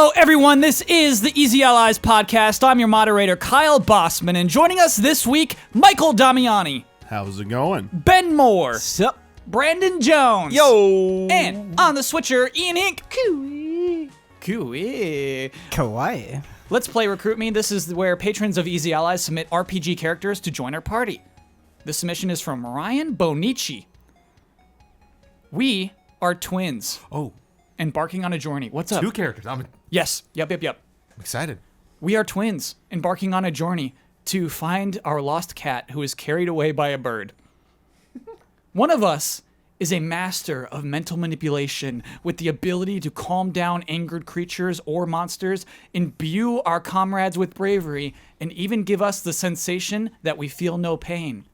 Hello, everyone. This is the Easy Allies podcast. I'm your moderator, Kyle Bossman, and joining us this week, Michael Damiani. How's it going? Ben Moore. Sup? Brandon Jones. Yo! And on the switcher, Ian Inc. Cooey. Kawaii. Let's Play Recruit Me. This is where patrons of Easy Allies submit RPG characters to join our party. This submission is from Ryan Bonici. We are twins. Oh, Embarking on a journey. What's up? two characters. I'm Yes. Yep. excited. We are twins, embarking on a journey to find our lost cat who is carried away by a bird. One of us is a master of mental manipulation with the ability to calm down angered creatures or monsters, imbue our comrades with bravery, and even give us the sensation that we feel no pain.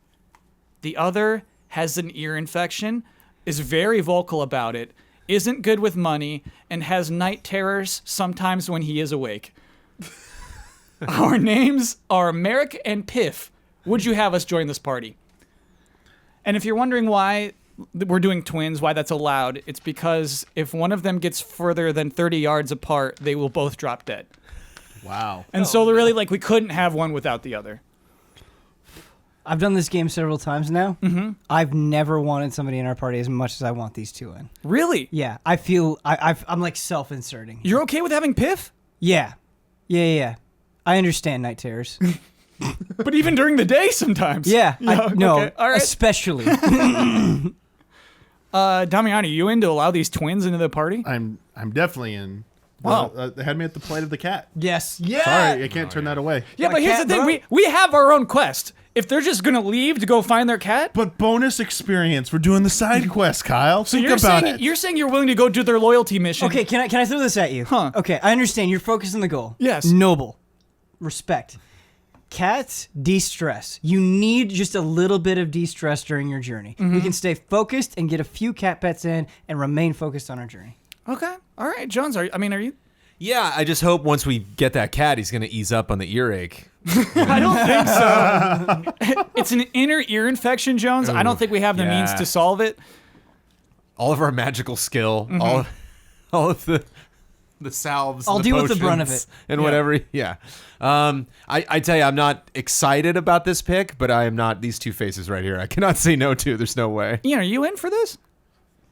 The other has an ear infection, is very vocal about it, isn't good with money, and has night terrors sometimes when he is awake. Our names are Merrick and Piff. Would you have us join this party? And if you're wondering why we're doing twins, why that's allowed, it's because if one of them gets further than 30 yards apart, they will both drop dead. Wow. And so they're really like, we couldn't have one without the other. I've done this game several times now. Mm-hmm. I've never wanted somebody in our party as much as I want these two in. Really? Yeah, I feel I'm like self-inserting. You're okay with having Piff? Yeah. I understand night terrors. But even during the day sometimes. Yeah, no, okay. All right. especially. Damiani, you in to allow these twins into the party? I'm definitely in. Wow. They had me at the plate of the cat. Yes. Yeah. Sorry, I can't turn that away. Yeah, but here's the cat, thing. bro. We have our own quest. If they're just going to leave to go find their cat, But bonus experience. We're doing the side quest, Kyle. so Think you're about saying it. you're saying you're willing to go do their loyalty mission. Okay, can I throw this at you? Huh. Okay, I understand. You're focused on the goal. Yes. Noble. Respect. Cats de-stress. You need just a little bit of de-stress during your journey. We can stay focused and get a few cat pets in and remain focused on our journey. Okay. All right, Jones, are you? Yeah, I just hope once we get that cat, he's gonna ease up on the earache. I don't think so. It's an inner ear infection, Jones. I don't think we have the means yeah. to solve it. All of our magical skill, all of the salves. I'll the deal with the brunt of potions, it. and Yeah. whatever. Yeah. I tell you, I'm not excited about this pick, but I am not. These two faces right here, I cannot say no to. There's no way. Ian, are you in for this?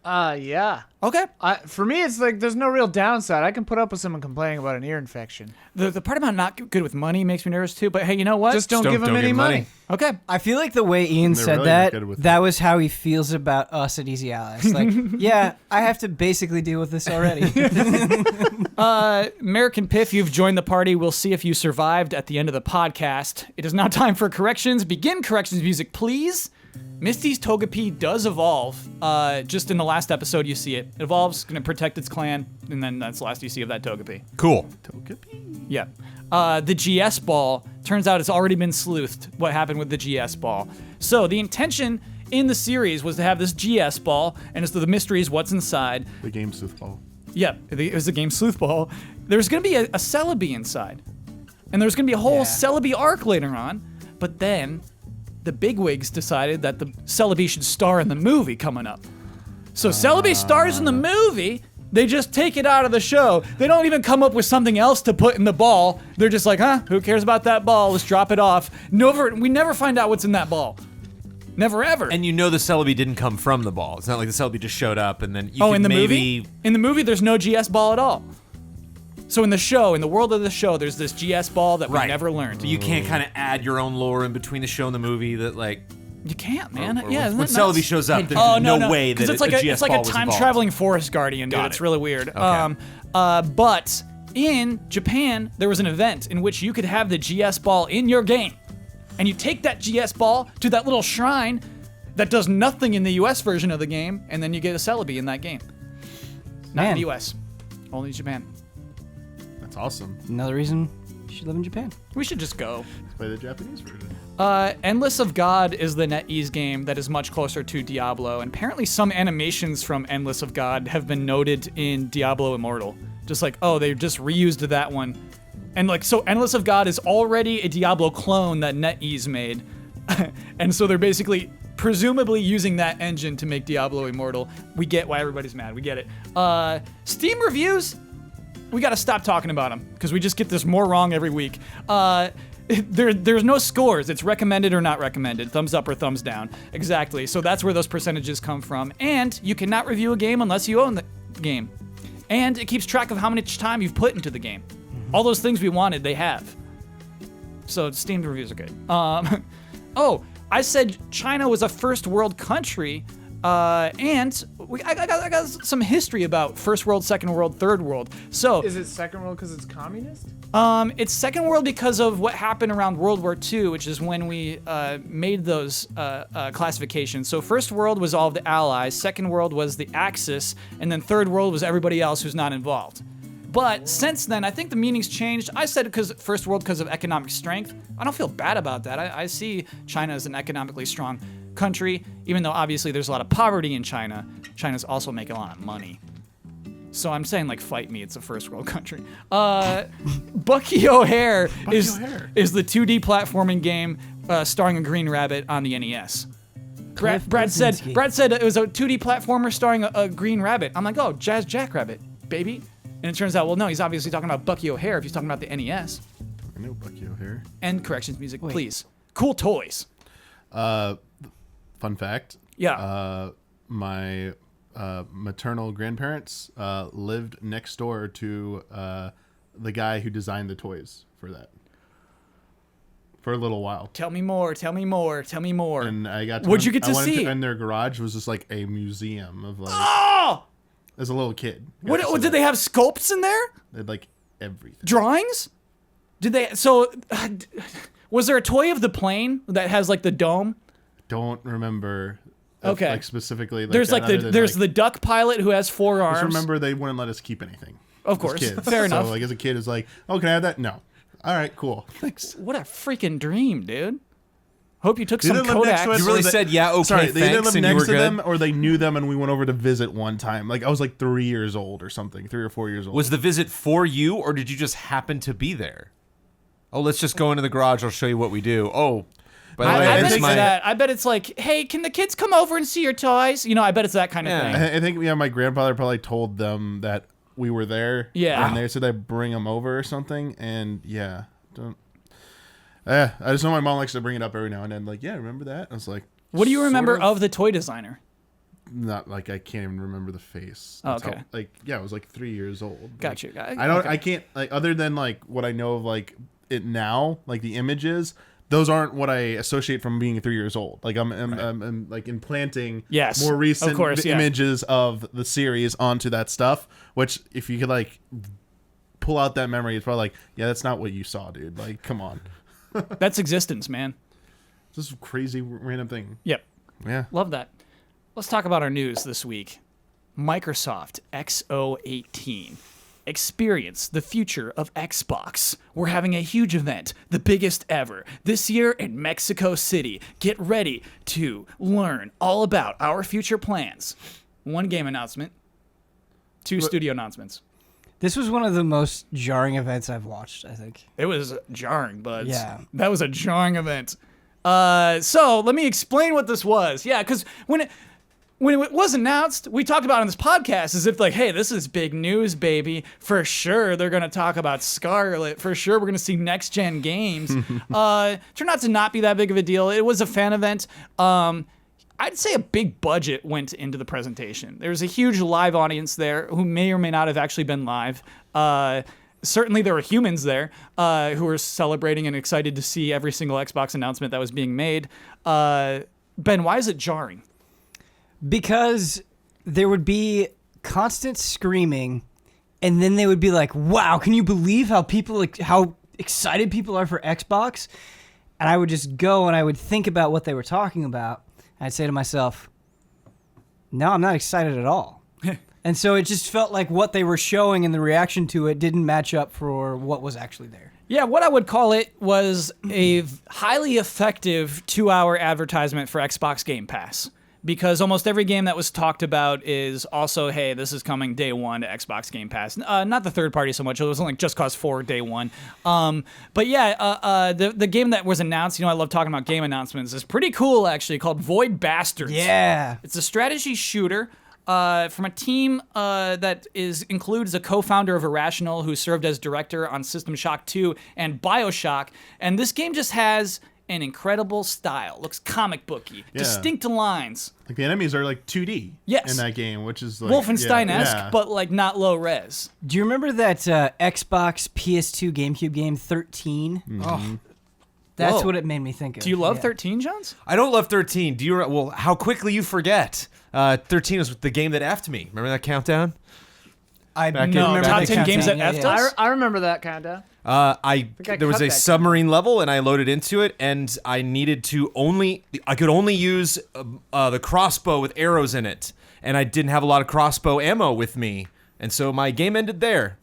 Yeah. Okay. For me, it's like there's no real downside. I can put up with someone complaining about an ear infection. The part about not good with money makes me nervous too. But hey, you know what? Just don't give them don't any give money. Okay. I feel like the way Ian They're said really not good with that it. was how he feels about us at Easy Allies. Like, yeah, I have to basically deal with this already. American Piff, you've joined the party. We'll see if you survived at the end of the podcast. It is now time for corrections. Begin corrections music, please. Misty's Togepi does evolve. Just in the last episode, you see it. It evolves, going to protect its clan, and then that's the last you see of that Togepi. Cool. Yeah. The GS ball, turns out it's already been sleuthed, what happened with the GS ball. So the intention in the series was to have this GS ball, and the mystery is what's inside. The game Soothball. Yeah, it was a game sleuth ball. There's going to be a Celebi inside. And there's going to be a whole Celebi arc later on. But then the bigwigs decided that the Celebi should star in the movie coming up. So Celebi stars in the movie. They just take it out of the show. They don't even come up with something else to put in the ball. They're just like, who cares about that ball? Let's drop it off. We never find out what's in that ball. Never ever. And you know the Celebi didn't come from the ball. It's not like the Celebi just showed up and then you in the maybe... movie? In the movie, there's no GS ball at all. So in the world of the show, there's this GS ball that we Right. never learned. But you can't kind of add your own lore in between the show and the movie that like... You can't, man. or Yeah, when isn't that Celebi nuts? shows up, there's Oh, no way that because it's like a a, GS it's like ball a was time involved. traveling forest guardian, dude. Got It's it. really weird. Okay. But in Japan, there was an event in which you could have the GS ball in your game, and you take that GS ball to that little shrine that does nothing in the US version of the game, and then you get a Celebi in that game. Not in Man. the US, only Japan. That's awesome. Another reason you should live in Japan. We should just go. Let's play the Japanese version. Endless of God is the NetEase game that is much closer to Diablo, and apparently some animations from Endless of God have been noted in Diablo Immortal. Just like, they just reused that one. And like, so Endless of God is already a Diablo clone that NetEase made. And so they're basically, presumably using that engine to make Diablo Immortal. We get why everybody's mad, we get it. Steam reviews? we got to stop talking about them because we just get this more wrong every week. There's no scores. It's recommended or not recommended, thumbs up or thumbs down. Exactly. So that's where those percentages come from. And you cannot review a game unless you own the game. And it keeps track of how much time you've put into the game. All those things we wanted, they have. So Steam reviews are good. Oh, I said China was a first world country. And I got some history about first world, second world, third world. So Is it second world because it's communist? it's second world because of what happened around World War II, which is when we made those classifications. So first world was all of the Allies, second world was the Axis, and then third world was everybody else who's not involved. But since then, I think the meaning's changed. I said because first world because of economic strength. I don't feel bad about that. I see China as an economically strong country, even though obviously there's a lot of poverty in China. China's also making a lot of money. So I'm saying, like, fight me. It's a first world country. Bucky O'Hare is the 2D platforming game starring a green rabbit on the NES. Brad said it was a 2D platformer starring a green rabbit. I'm like, oh, Jazz Jackrabbit, baby. And it turns out, well, no, he's obviously talking about Bucky O'Hare if he's talking about the NES. I know Bucky O'Hare. And corrections music, please. Cool toys. Fun fact. Yeah. My maternal grandparents lived next door to the guy who designed the toys for that. For a little while. Tell me more. And I got to What'd you get to see? And their garage was just like a museum of like. Oh! As a little kid. What did they have sculpts in there? They had like everything. Drawings? Did they? So, was there a toy of the plane that has like the dome? Don't remember. Okay. Like specifically. Like there's that, like the duck pilot who has 4 arms. Just remember they wouldn't let us keep anything. Of course. As kids. Fair enough. So like as a kid, it's like, oh, can I have that? No. All right, cool. Thanks. What a freaking dream, dude. Hope you took They some didn't live next to Kodaks. us, You really or they- said, yeah, okay, Sorry, they didn't thanks, live and you next were to good? them, or they knew them, and we went over to visit one time. Like I was like 3 years old or something, 3 or 4 years old. Was the visit for you, or did you just happen to be there? Oh, let's just go into the garage. I'll show you what we do. Oh, by the way, I I bet think it's that. I bet it's like, hey, can the kids come over and see your toys? You know, I bet it's that kind of Yeah. thing. I think my grandfather probably told them that we were there. Yeah. And they said I'd bring them over or something, and yeah, don't. I just know my mom likes to bring it up every now and then. Like, yeah, remember that? I was like, What do you remember sort of the toy designer? Not like I can't even remember the face. Oh, That's okay. how, like I was like 3 years old. Got you. I don't. I can't like other than like what I know of like it now, like the images. Those aren't what I associate from being 3 years old. Like I'm like implanting Yes, more recent of course, yeah. images of the series onto that stuff. Which if you could like pull out that memory, it's probably like, yeah, that's not what you saw, dude. Like, come on, That's existence, man. this is a crazy random thing. Yep. Yeah. Love that. Let's talk about our news this week. Microsoft X018. Experience the future of Xbox. We're having a huge event, the biggest ever, this year in Mexico City. Get ready to learn all about our future plans. 1 game announcement, 2 studio announcements. This was one of the most jarring events I've watched, I think. It was jarring, but Yeah. that was a jarring event. So let me explain what this was. Yeah, because when it was announced, we talked about it on this podcast as if like, hey, this is big news, baby. For sure, they're gonna talk about Scarlet. For sure, we're gonna see next gen games. Turned out to not be that big of a deal. It was a fan event. I'd say a big budget went into the presentation. There was a huge live audience there who may or may not have actually been live. Certainly there were humans there who were celebrating and excited to see every single Xbox announcement that was being made. Ben, why is it jarring? Because there would be constant screaming, and then they would be like, wow, can you believe how excited people are for Xbox? And I would just go and I would think about what they were talking about. And I'd say to myself, no, I'm not excited at all. And so it just felt like what they were showing and the reaction to it didn't match up for what was actually there. Yeah, what I would call it was a highly effective 2-hour advertisement for Xbox Game Pass. Because almost every game that was talked about is also, hey, this is coming day 1 to Xbox Game Pass. Not the third party so much. It was like Just Cause 4 day 1. But yeah, the game that was announced, you know, I love talking about game announcements, is pretty cool actually, called Void Bastards. Yeah. It's a strategy shooter. from a team that includes a co-founder of Irrational who served as director on System Shock 2 and BioShock. And this game just has an incredible style. Looks comic booky, distinct lines. Like the enemies are like 2D in that game, which is like Wolfenstein-esque, but like not low res. Do you remember that Xbox, PS2, GameCube game 13? Oh. That's Whoa. what it made me think of. Do you love 13, Jones? I don't love 13. Do you? Well, how quickly you forget. 13 was the game that effed me. Remember that countdown? I Back in- remember top the 10 games that campaign, effed us? I remember that kind of. There was a submarine level, and I loaded into it, and I could only use the crossbow with arrows in it, and I didn't have a lot of crossbow ammo with me, and so my game ended there.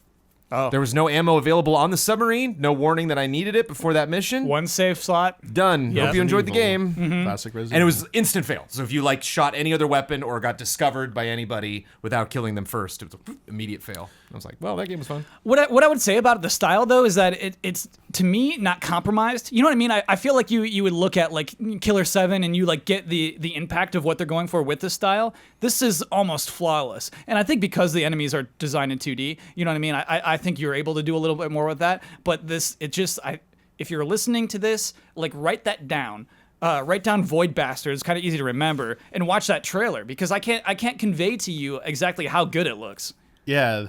Oh. There was no ammo available on the submarine. No warning that I needed it before that mission. One save slot. Done. Yeah. Hope you enjoyed the game. Classic Resident And it was instant fail. So if you like shot any other weapon or got discovered by anybody without killing them first, it was an immediate fail. I was like, well, that game was fun. What I would say about the style though is that it's to me not compromised. You know what I mean? I feel like you would look at like Killer 7 and you like get the impact of what they're going for with this style. This is almost flawless. And I think because the enemies are designed in 2D, you know what I mean? I think you're able to do a little bit more with that. But if you're listening to this, like write that down. Write down Void Bastard. It's kind of easy to remember, and watch that trailer because I can't convey to you exactly how good it looks. Yeah,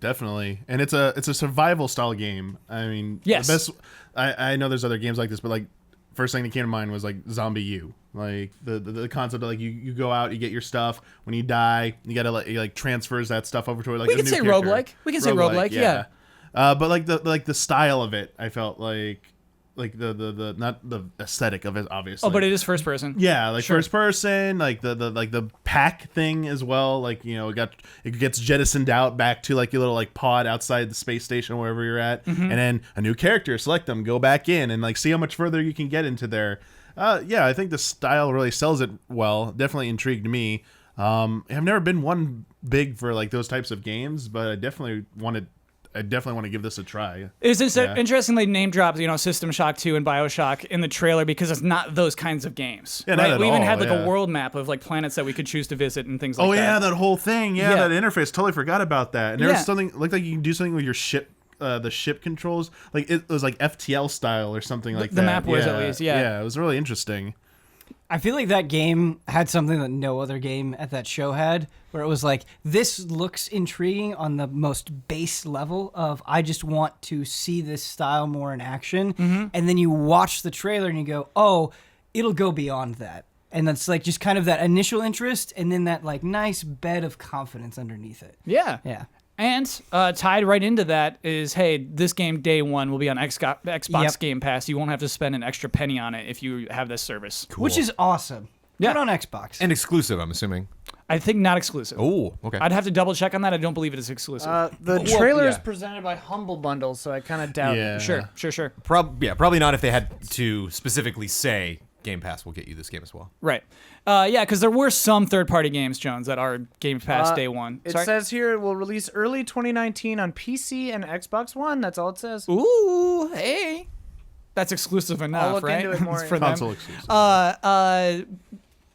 definitely. And it's a survival style game. I mean, Yes. the best. I know there's other games like this, but like first thing that came to mind was like Zombie U. Like the concept of like you go out, you get your stuff. When you die, you gotta like transfers that stuff over to like We a can new say character. roguelike. We can say roguelike. Yeah. But like the style of it, I felt like the not the aesthetic of it, obviously. Oh, but it is first person. Yeah, like Sure. first person, like the pack thing as well. Like, you know, it gets jettisoned out back to like your little like pod outside the space station wherever you're at, and then a new character, select them, go back in, and like see how much further you can get into there. Yeah, I think the style really sells it well. Definitely intrigued me. I've never been one big for like those types of games, but I definitely want to give this a try. It's just interesting they name dropped, System Shock 2 and BioShock in the trailer because it's not those kinds of games. Yeah, not at We even all, had like yeah. a world map of like planets that we could choose to visit and things like Oh that. yeah, that whole thing. Yeah, Yeah. that interface. Totally forgot about that. And there Yeah. was something looked like you can do something with your ship, the ship controls. Like it was like FTL style or something like that. The map was at least, yeah. Yeah, it was really interesting. I feel like that game had something that no other game at that show had, where it was like, this looks intriguing on the most base level of, I just want to see this style more in action. And then you watch the trailer and you go, oh, it'll go beyond that. And that's like just kind of that initial interest and then that like nice bed of confidence underneath it. Yeah. Yeah. And tied right into that is, hey, this game day one will be on Xbox Yep. Game Pass. You won't have to spend an extra penny on it if you have this service. Which is awesome. Yeah. Good on Xbox. And exclusive, I'm assuming. I think not exclusive. Oh, okay. I'd have to double check on that. I don't believe it is exclusive. The Well, trailer is yeah. presented by Humble Bundle, so I kind of doubt Yeah. it. Sure. Probably not if they had to specifically say Game Pass will get you this game as well. Right. Yeah, because there were some third-party games, Jones, that are Game Pass day one. It Sorry? says here it will release early 2019 on PC and Xbox One. That's all it says. Ooh, hey. That's exclusive enough, look right? into it more. It's for them. Console exclusive.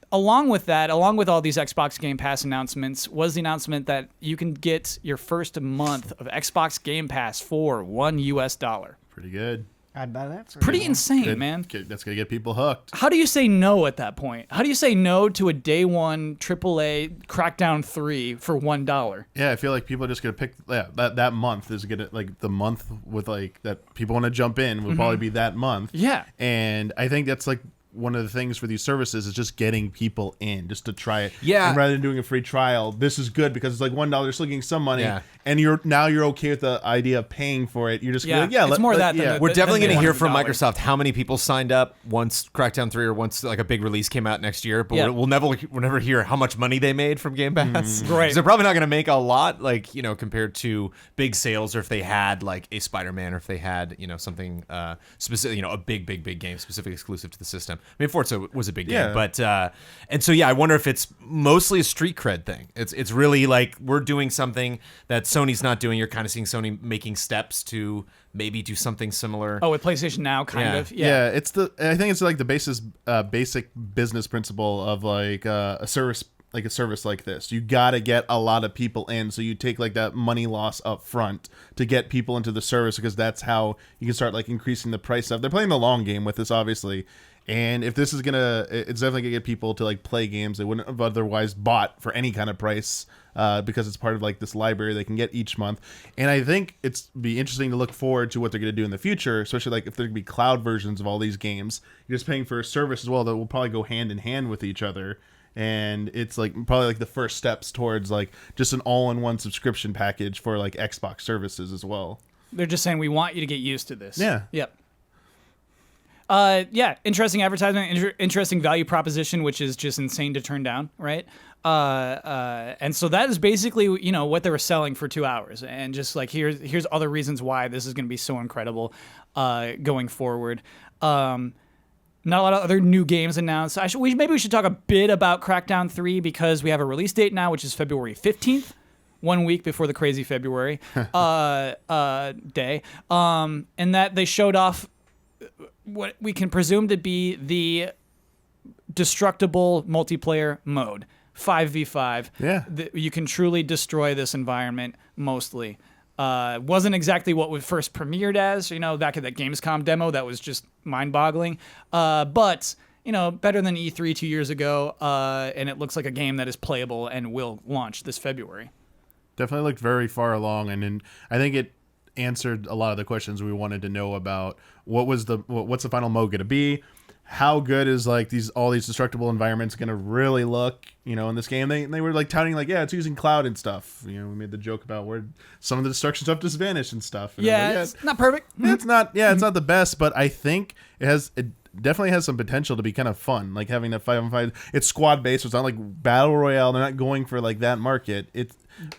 Along with that, along with all these Xbox Game Pass announcements, was the announcement that you can get your first month of Xbox Game Pass for $1. Pretty good. I'd buy that. For Pretty you. insane, Good. man. That's gonna get people hooked. How do you say no at that point? How do you say no to a day one AAA Crackdown 3 for $1? Yeah, I feel like people are just gonna pick that month is gonna like the month with like that people want to jump in would probably be that month. Yeah. And I think that's like one of the things for these services is just getting people in just to try it. Yeah. And rather than doing a free trial, this is good because it's like $1, you're still getting some money, Yeah. and you're okay with the idea of paying for it. You're just Yeah, like, yeah, it's more that than the- We're definitely than going to hear from $100. Microsoft how many people signed up once Crackdown 3 or once like a big release came out next year, but Yeah. we'll never hear how much money they made from Game Pass. Right. 'Cause they're probably not going to make a lot, like, compared to big sales, or if they had like a Spider-Man, or if they had, something specific, a big game specifically exclusive to the system. I mean, Forza was a big Yeah. game, but and so I wonder if it's mostly a street cred thing. It's really like we're doing something that Sony's not doing. You're kind of seeing Sony making steps to maybe do something similar. Oh, with PlayStation Now, kind Yeah. of. Yeah, I think it's like the basic business principle of like a service. like a service like this. You got to get a lot of people in, so you take like that money loss up front to get people into the service, because that's how you can start like increasing the price up. They're playing the long game with this, obviously. And if this is it's definitely gonna get people to like play games they wouldn't have otherwise bought for any kind of price, because it's part of like this library they can get each month. And I think it's be interesting to look forward to what they're gonna do in the future, especially like if there could be cloud versions of all these games. You're just paying for a service as well that will probably go hand in hand with each other. And it's like probably like the first steps towards like just an all-in-one subscription package for like Xbox services as well. They're just saying we want you to get used to this. Yeah. Yep. Interesting advertisement, interesting value proposition, which is just insane to turn down, right? And so that is basically, you know, what they were selling for 2 hours, and just like here's other reasons why this is going to be so incredible going forward. Not a lot of other new games announced. Maybe we should talk a bit about Crackdown 3, because we have a release date now, which is February 15th. 1 week before the crazy February day, and that they showed off what we can presume to be the destructible multiplayer mode, 5v5. Yeah. You can truly destroy this environment, mostly. Wasn't exactly what we first premiered as, you know, back at that Gamescom demo. That was just mind-boggling. But, you know, better than E3 2 years ago, and it looks like a game that is playable and will launch this February. Definitely looked very far along, and I think it answered a lot of the questions we wanted to know about what's the final mode going to be, how good is like all these destructible environments going to really look, you know, in this game. They were like touting like, yeah, it's using cloud and stuff, you know. We made the joke about where some of the destruction stuff just vanished and stuff, and It's not perfect. it's not the best, but I think it definitely has some potential to be kind of fun, like having that 5-on-5. It's squad based, so it's not like battle royale. They're not going for like that market.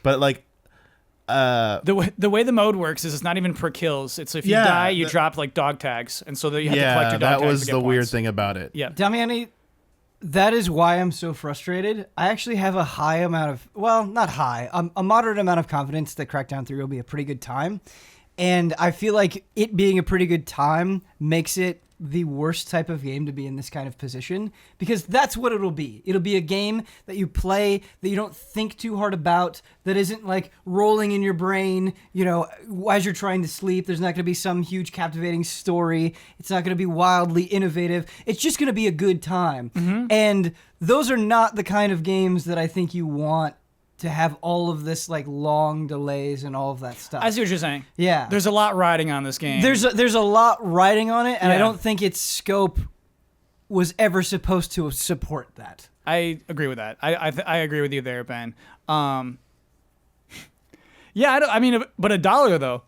But like the way the mode works is it's not even per kills. It's if you die, you drop like dog tags, and so that you have to collect your dog tags. That was to get the weird points. thing about it. Yeah, Damiani, that is why I'm so frustrated. I actually have a high amount of, well, not high, a moderate amount of confidence that Crackdown 3 will be a pretty good time. And I feel like it being a pretty good time makes it the worst type of game to be in this kind of position, because that's what it'll be. It'll be a game that you play that you don't think too hard about, that isn't like rolling in your brain, you know, as you're trying to sleep. There's not going to be some huge captivating story. It's not going to be wildly innovative. It's just going to be a good time. Mm-hmm. And those are not the kind of games that I think you want to have all of this like long delays and all of that stuff. I see what you're saying. Yeah. There's a lot riding on this game. There's a lot riding on it, and I don't think its scope was ever supposed to support that. I agree with that. I agree with you there, Ben. Yeah, I mean, but $1 though.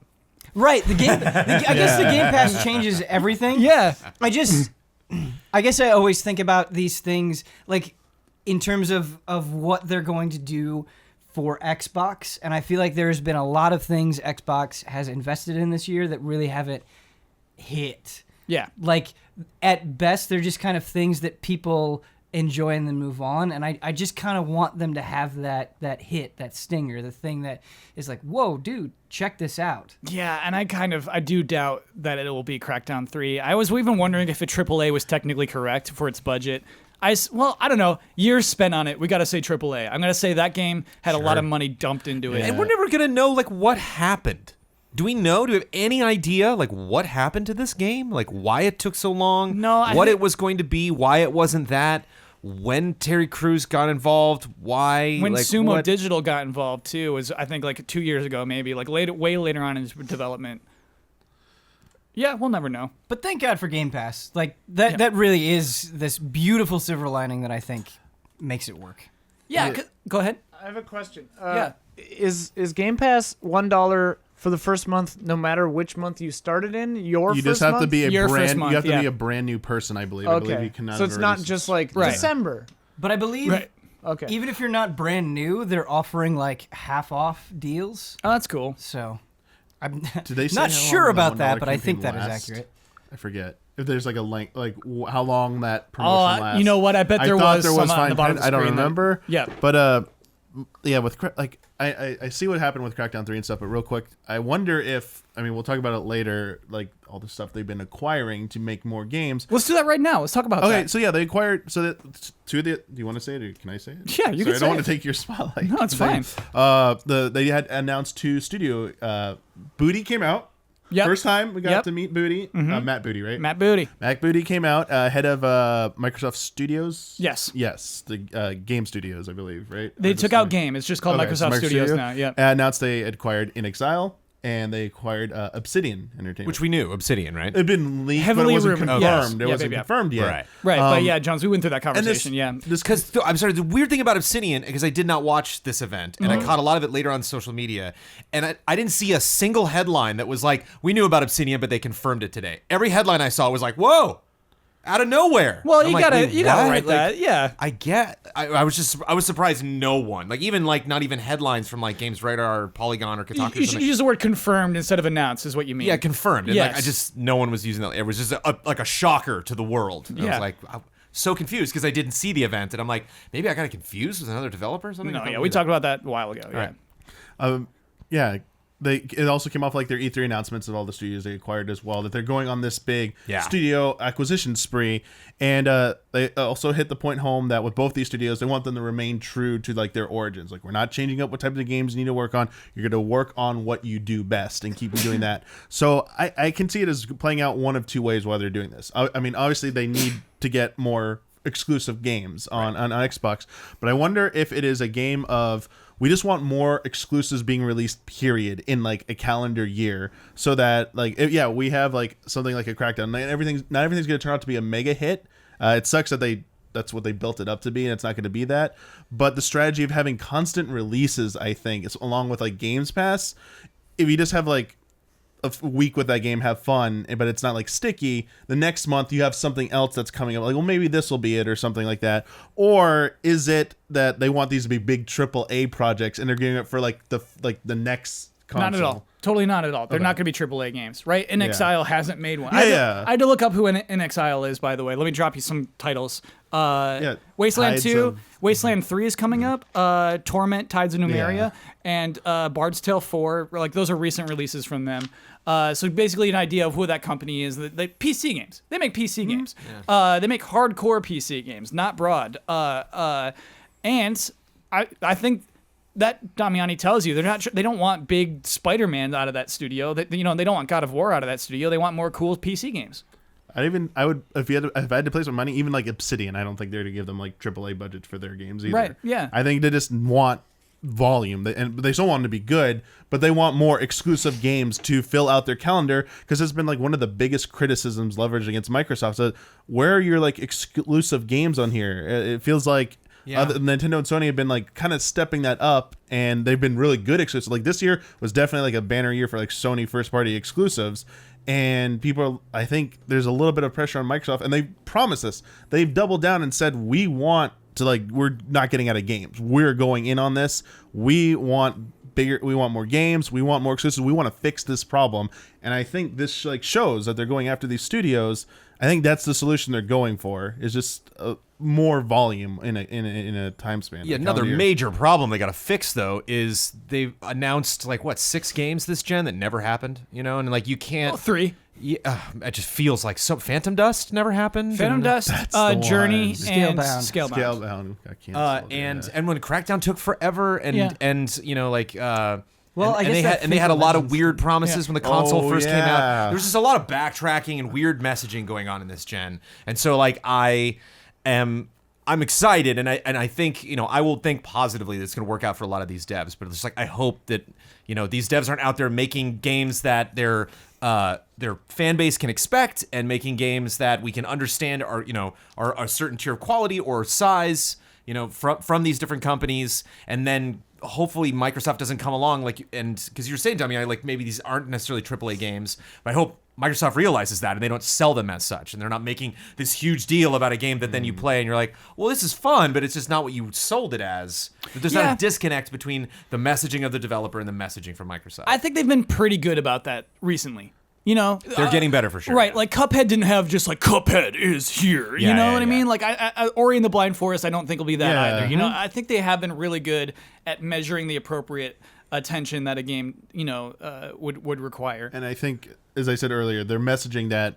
Right. I guess the Game Pass changes everything. Yeah. I guess I always think about these things like in terms of what they're going to do for Xbox, and I feel like there's been a lot of things Xbox has invested in this year that really haven't hit. Yeah. Like, at best, they're just kind of things that people enjoy and then move on, and I just kind of want them to have that hit, that stinger, the thing that is like, whoa, dude, check this out. Yeah, and I do doubt that it will be Crackdown 3. I was even wondering if a AAA was technically correct for its budget. I don't know. Years spent on it. We got to say AAA. I'm going to say that game had a lot of money dumped into it. And we're never going to know, like, what happened. Do we know? Do we have any idea, like, what happened to this game? Like, why it took so long? No, what it was going to be? Why it wasn't that? When Terry Crews got involved? Why? When like, Sumo Digital got involved, too, was, I think, like 2 years ago, maybe. Like, way later on in development. Yeah, we'll never know. But thank God for Game Pass. Like, that really is this beautiful silver lining that I think makes it work. Yeah, go ahead. I have a question. Yeah. Is Game Pass $1 for the first month, no matter which month you started in? You just have to be Your first month, you have to be a brand new person, I believe. Okay. I believe you cannot. So it's not just like December. But I believe Okay. even if you're not brand new, they're offering like half off deals. Oh, that's cool. So I'm Did they say not how sure long the about $1 that, but I campaign think that is lasts? accurate. I forget if there's like a length, like how long that promotion lasts. You know what? I bet there thought was there some on fine the bottom print. of the I don't screen that- remember. Yeah. But yeah, with like I see what happened with Crackdown 3 and stuff, but real quick, I wonder if, I mean, we'll talk about it later, like all the stuff they've been acquiring to make more games. Let's do that right now. Let's talk about Okay, that. so yeah, they acquired. So that two of the. Do you want to say it, or can I say it? Yeah, you can I say don't want it. to take your spotlight. No, it's fine. They had announced 2 studio. Booty came out. Yep. First time we got Yep. to meet Booty. Matt Booty, right? Matt Booty. Matt Booty came out, head of Microsoft Studios. Yes. Yes, the game studios, I believe, right? They took out game. It's just called Okay, Microsoft so Studios Studio. now. Yeah. Announced they acquired In Exile, and they acquired Obsidian Entertainment. Which we knew, Obsidian, right? It'd been leaked, Heavily but it wasn't rumored. confirmed. Yes. It Yeah, wasn't baby. confirmed yet. Right. Right. But yeah, Jones, we went through that And this- conversation. Yeah. This Because I'm sorry, the weird thing about Obsidian, because I did not watch this event, and I caught a lot of it later on social media, and I didn't see a single headline that was like, we knew about Obsidian, but they confirmed it today. Every headline I saw was like, whoa, out of nowhere. Well, I'm you like, gotta wait, you gotta what? write Like, that. Yeah. I was surprised no one, like even like not even headlines from like Games Radar or Polygon or Kotaku. You or should something. use the word confirmed instead of announced, is what you mean. Yeah, confirmed. And like, Yes. no one was using that. It was just like a shocker to the world. And I Yeah. was like, I'm so confused because I didn't see the event, and I'm like, maybe I got it confused with another developer or something. No, I yeah, thought we that- talked about that a while ago. Yeah. right. Yeah, it also came off like their E3 announcements of all the studios they acquired as well, that they're going on this big Yeah. studio acquisition spree, and they also hit the point home that with both these studios, they want them to remain true to like their origins. Like, we're not changing up what type of games you need to work on. You're going to work on what you do best and keep doing that. So I can see it as playing out one of 2 ways while they're doing this. I mean, obviously they need to get more exclusive games on Xbox, but I wonder if it is a game of, we just want more exclusives being released, period, in like a calendar year, so that like we have like something like a Crackdown. Not everything's going to turn out to be a mega hit. It sucks that that's what they built it up to be, and it's not going to be that. But the strategy of having constant releases, I think, is along with like Games Pass. If you just have like a week with that game, have fun, but it's not like sticky, the next month you have something else that's coming up, like, well, maybe this will be it or something like that. Or is it that they want these to be big AAA projects and they're getting it for like the next console? Not at all. Totally not at all. They're not going to be AAA games, right? In Exile hasn't made one. I had to look up who In Exile is, by the way. Let me drop you some titles. Wasteland Tides 2, of- Wasteland 3 is coming up. Torment, Tides of Numeria, and Bard's Tale 4. Like, those are recent releases from them. So basically, an idea of who that company is. They PC games. They make PC games. They make hardcore PC games, not broad. And I think that Damiani tells you they don't want big Spider-Man out of that studio. They don't want God of War out of that studio. They want more cool PC games. I would if I had to play some money, even like Obsidian, I don't think they're to give them like AAA budgets for their games either. Right, yeah. I think they just want volume, and they still want them to be good, but they want more exclusive games to fill out their calendar, because it's been like one of the biggest criticisms leveraged against Microsoft. So where are your like exclusive games on here? It feels like Nintendo and Sony have been like kind of stepping that up, and they've been really good exclusives. Like, this year was definitely like a banner year for like Sony first party exclusives. And I think there's a little bit of pressure on Microsoft, and they promised this. They've doubled down and said, we're not getting out of games. We're going in on this. We want more games. We want more exclusives. We want to fix this problem. And I think this like shows that they're going after these studios. I think that's the solution they're going for, is just more volume in a time span. Yeah, another major problem they got to fix though is they've announced like 6 games this gen that never happened. And like you can't. 3. Yeah, it just feels like Phantom Dust never happened. Phantom Dust, Journey, one. and Scalebound. Scalebound got canceled. And when Crackdown took forever, and Well, I guess they had a lot of Legends weird promises when the console first came out. yeah. There was just a lot of backtracking and weird messaging going on in this gen, and so like I'm excited, and I think I will think positively that it's going to work out for a lot of these devs. But it's just like I hope that these devs aren't out there making games that their fan base can expect, and making games that we can understand are a certain tier of quality or size from these different companies, and then hopefully Microsoft doesn't come along because you're saying, Dummy, like maybe these aren't necessarily AAA games, but I hope Microsoft realizes that and they don't sell them as such, and they're not making this huge deal about a game that then you play and you're like, well, this is fun, but it's just not what you sold it as. But there's not a disconnect between the messaging of the developer and the messaging from Microsoft. I think they've been pretty good about that recently. They're getting better for sure. Right, like Cuphead didn't have just like Cuphead is here. You know what I mean? Like Ori and the Blind Forest, I don't think will be that either. I think they have been really good at measuring the appropriate attention that a game, would require. And I think, as I said earlier, they're messaging that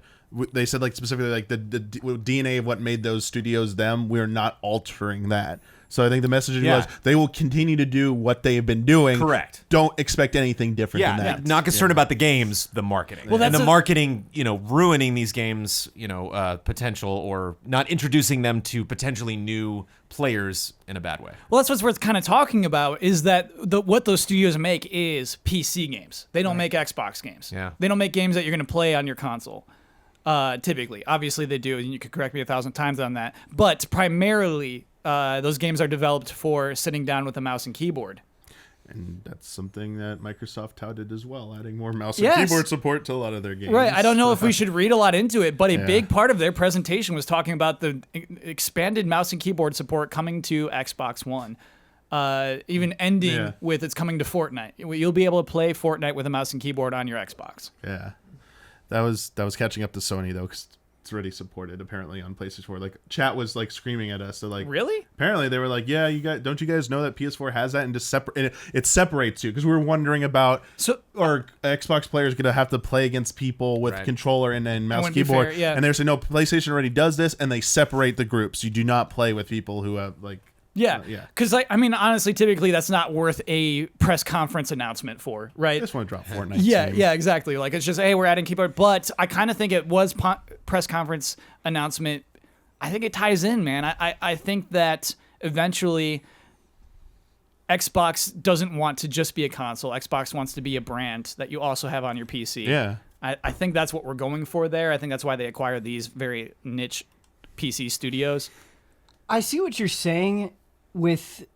they said like specifically like the DNA of what made those studios them. We're not altering that. So I think the messaging was they will continue to do what they have been doing. Correct. Don't expect anything different than that. Not concerned about the games, the marketing. Well, and that's the marketing, ruining these games, potential or not introducing them to potentially new players in a bad way. Well, that's what's worth kind of talking about is that what those studios make is PC games. They don't make Xbox games. Yeah. They don't make games that you're going to play on your console. Typically. Obviously they do, and you could correct me 1,000 times on that. But primarily, those games are developed for sitting down with a mouse and keyboard. And that's something that Microsoft touted as well, adding more mouse and keyboard support to a lot of their games. Right. I don't know if we should read a lot into it, but a big part of their presentation was talking about the expanded mouse and keyboard support coming to Xbox One. Even ending with it's coming to Fortnite. You'll be able to play Fortnite with a mouse and keyboard on your Xbox. Yeah. That was catching up to Sony, though, because it's already supported apparently on PlayStation 4. Like chat was like screaming at us. So like, really? Apparently they were like, yeah, don't you guys know that PS4 has that and just separate it separates you? Because we were wondering about are Xbox players gonna have to play against people with controller and mouse keyboard? And they were saying no, PlayStation already does this, and they separate the groups. You do not play with people who have like. Yeah, because honestly, typically that's not worth a press conference announcement for, right? I just want to drop Fortnite. Yeah, exactly. Like it's just, hey, we're adding keyboard, but I kind of think it was press conference announcement. I think it ties in, man. I think that eventually Xbox doesn't want to just be a console. Xbox wants to be a brand that you also have on your PC. Yeah, I think that's what we're going for there. I think that's why they acquired these very niche PC studios. I see what you're saying with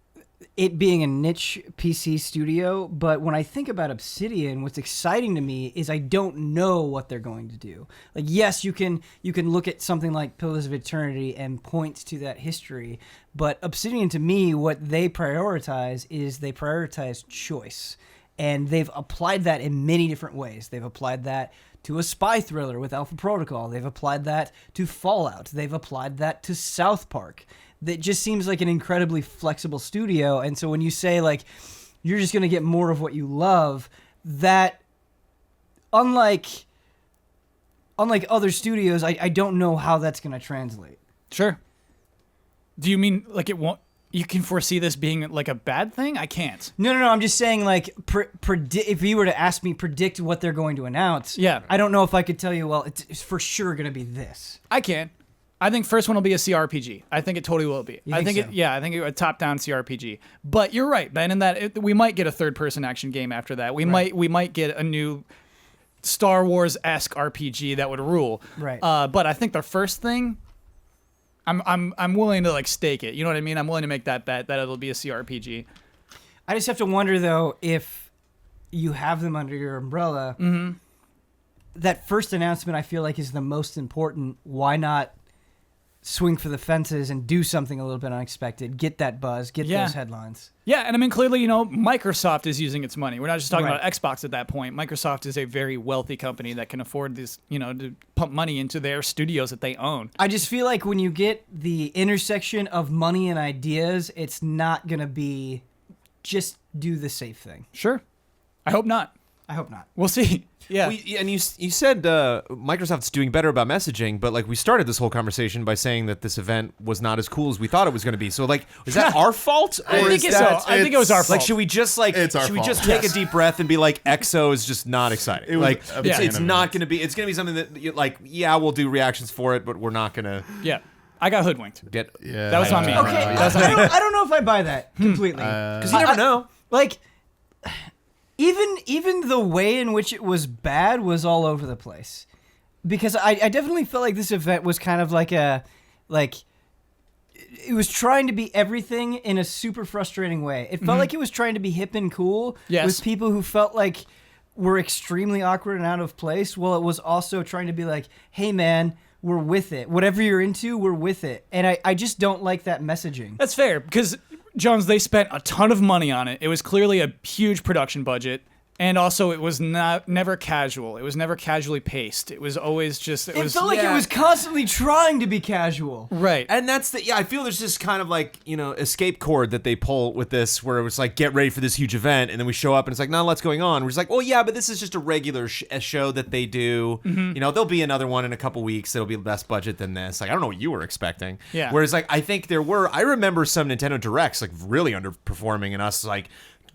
it being a niche PC studio, but when I think about Obsidian, what's exciting to me is I don't know what they're going to do. Like, yes, you can look at something like Pillars of Eternity and point to that history, but Obsidian, to me, what they prioritize is they prioritize choice, and they've applied that in many different ways. They've applied that to a spy thriller with Alpha Protocol. They've applied that to Fallout. They've applied that to South Park. That just seems like an incredibly flexible studio. And so when you say, like, you're just going to get more of what you love, that, unlike other studios, I don't know how that's going to translate. Sure. Do you mean, like, it won't... You can foresee this being like a bad thing? I can't. No. I'm just saying, like, if you were to ask me predict what they're going to announce, I don't know if I could tell you, well, it's for sure going to be this. I can. I think first one will be a CRPG. I think it totally will be. I think so? I think a top-down CRPG. But you're right, Ben, in that we might get a third-person action game after that. We might get a new Star Wars-esque RPG that would rule. Right. But I think the first thing, I'm willing to like stake it. You know what I mean? I'm willing to make that bet that it'll be a CRPG. I just have to wonder though if you have them under your umbrella. Mm-hmm. That first announcement I feel like is the most important. Why not swing for the fences and do something a little bit unexpected? Get that buzz. Get those headlines. Yeah, and I mean clearly, Microsoft is using its money. We're not just talking about Xbox at that point. Microsoft is a very wealthy company that can afford this, to pump money into their studios that they own. I just feel like when you get the intersection of money and ideas, it's not going to be just do the safe thing. Sure. I hope not. We'll see. Yeah. And you said Microsoft's doing better about messaging, but like we started this whole conversation by saying that this event was not as cool as we thought it was going to be. So like, is that our fault? I think it's so. I think it was our fault. Like, should we just take a deep breath and be like, EXO is just not exciting? It's not going to be. It's going to be something that we'll do reactions for it, but we're not going to. Yeah. I got hoodwinked. That was on me. Okay. I don't know if I buy that completely. Because you never know. Like, even the way in which it was bad was all over the place, because I definitely felt like this event was kind of like it was trying to be everything in a super frustrating way. It felt like it was trying to be hip and cool with people who felt like were extremely awkward and out of place. Well, it was also trying to be like, hey man, we're with it. Whatever you're into, we're with it. And I just don't like that messaging. That's fair, because Jones, they spent a ton of money on it. It was clearly a huge production budget. And also, it was never casual. It was never casually paced. It was always just. It felt like it was constantly trying to be casual. Right. And that's I feel there's this kind of like, escape cord that they pull with this where it was like, get ready for this huge event. And then we show up and it's like, no, what's going on? We're just like, well, yeah, but this is just a regular show that they do. There'll be another one in a couple weeks that'll be less budget than this. Like, I don't know what you were expecting. Yeah. Whereas like, I think I remember some Nintendo Directs like really underperforming and us like,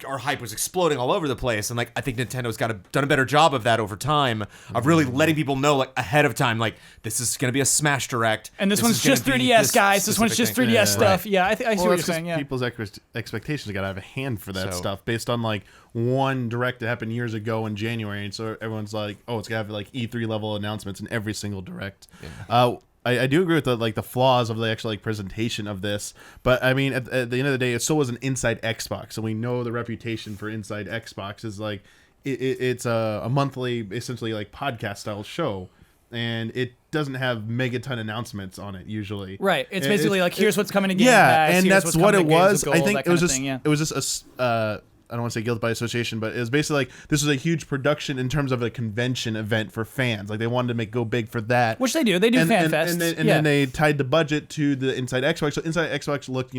our hype was exploding all over the place, and like I think Nintendo's done a better job of that over time, of really letting people know like ahead of time, like this is going to be a Smash Direct, and this one's just 3DS, guys. This one's just 3DS stuff. Right. Yeah, I see what you're saying. Yeah, people's expectations got to have a hand for that stuff based on like one Direct that happened years ago in January, and so everyone's like, oh, it's gonna have like E3 level announcements in every single Direct. Yeah. I do agree with the flaws of the actual like presentation of this, but I mean at the end of the day, it still was an Inside Xbox, and we know the reputation for Inside Xbox is like it's a monthly, essentially like podcast style show, and it doesn't have megaton announcements on it usually. Right, it's basically like here's what's coming to Game Pass, and that's what it was. Gold, I think it was just thing, yeah. it was just a I don't want to say guilt by association, but it was basically like this was a huge production in terms of a convention event for fans. Like they wanted to go big for that, which they do. They do fan fests, and then they tied the budget to the Inside Xbox. So Inside Xbox looked,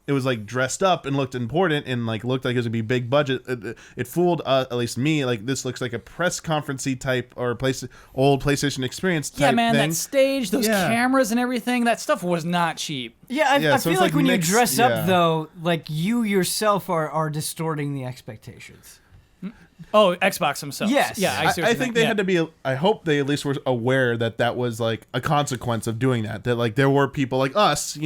it was like dressed up and looked important and like looked like it was gonna be big budget. It fooled at least me. Like this looks like a press conferencey type or old PlayStation experience type yeah, man, thing. that stage, those cameras and everything, that stuff was not cheap. Yeah, I so feel like when mixed, you dress up though, like you yourself are distorting the expectations. Oh, Xbox themselves. Yes. Yeah, I think they had to be. I hope they at least were aware that was like a consequence of doing that. That like there were people like us.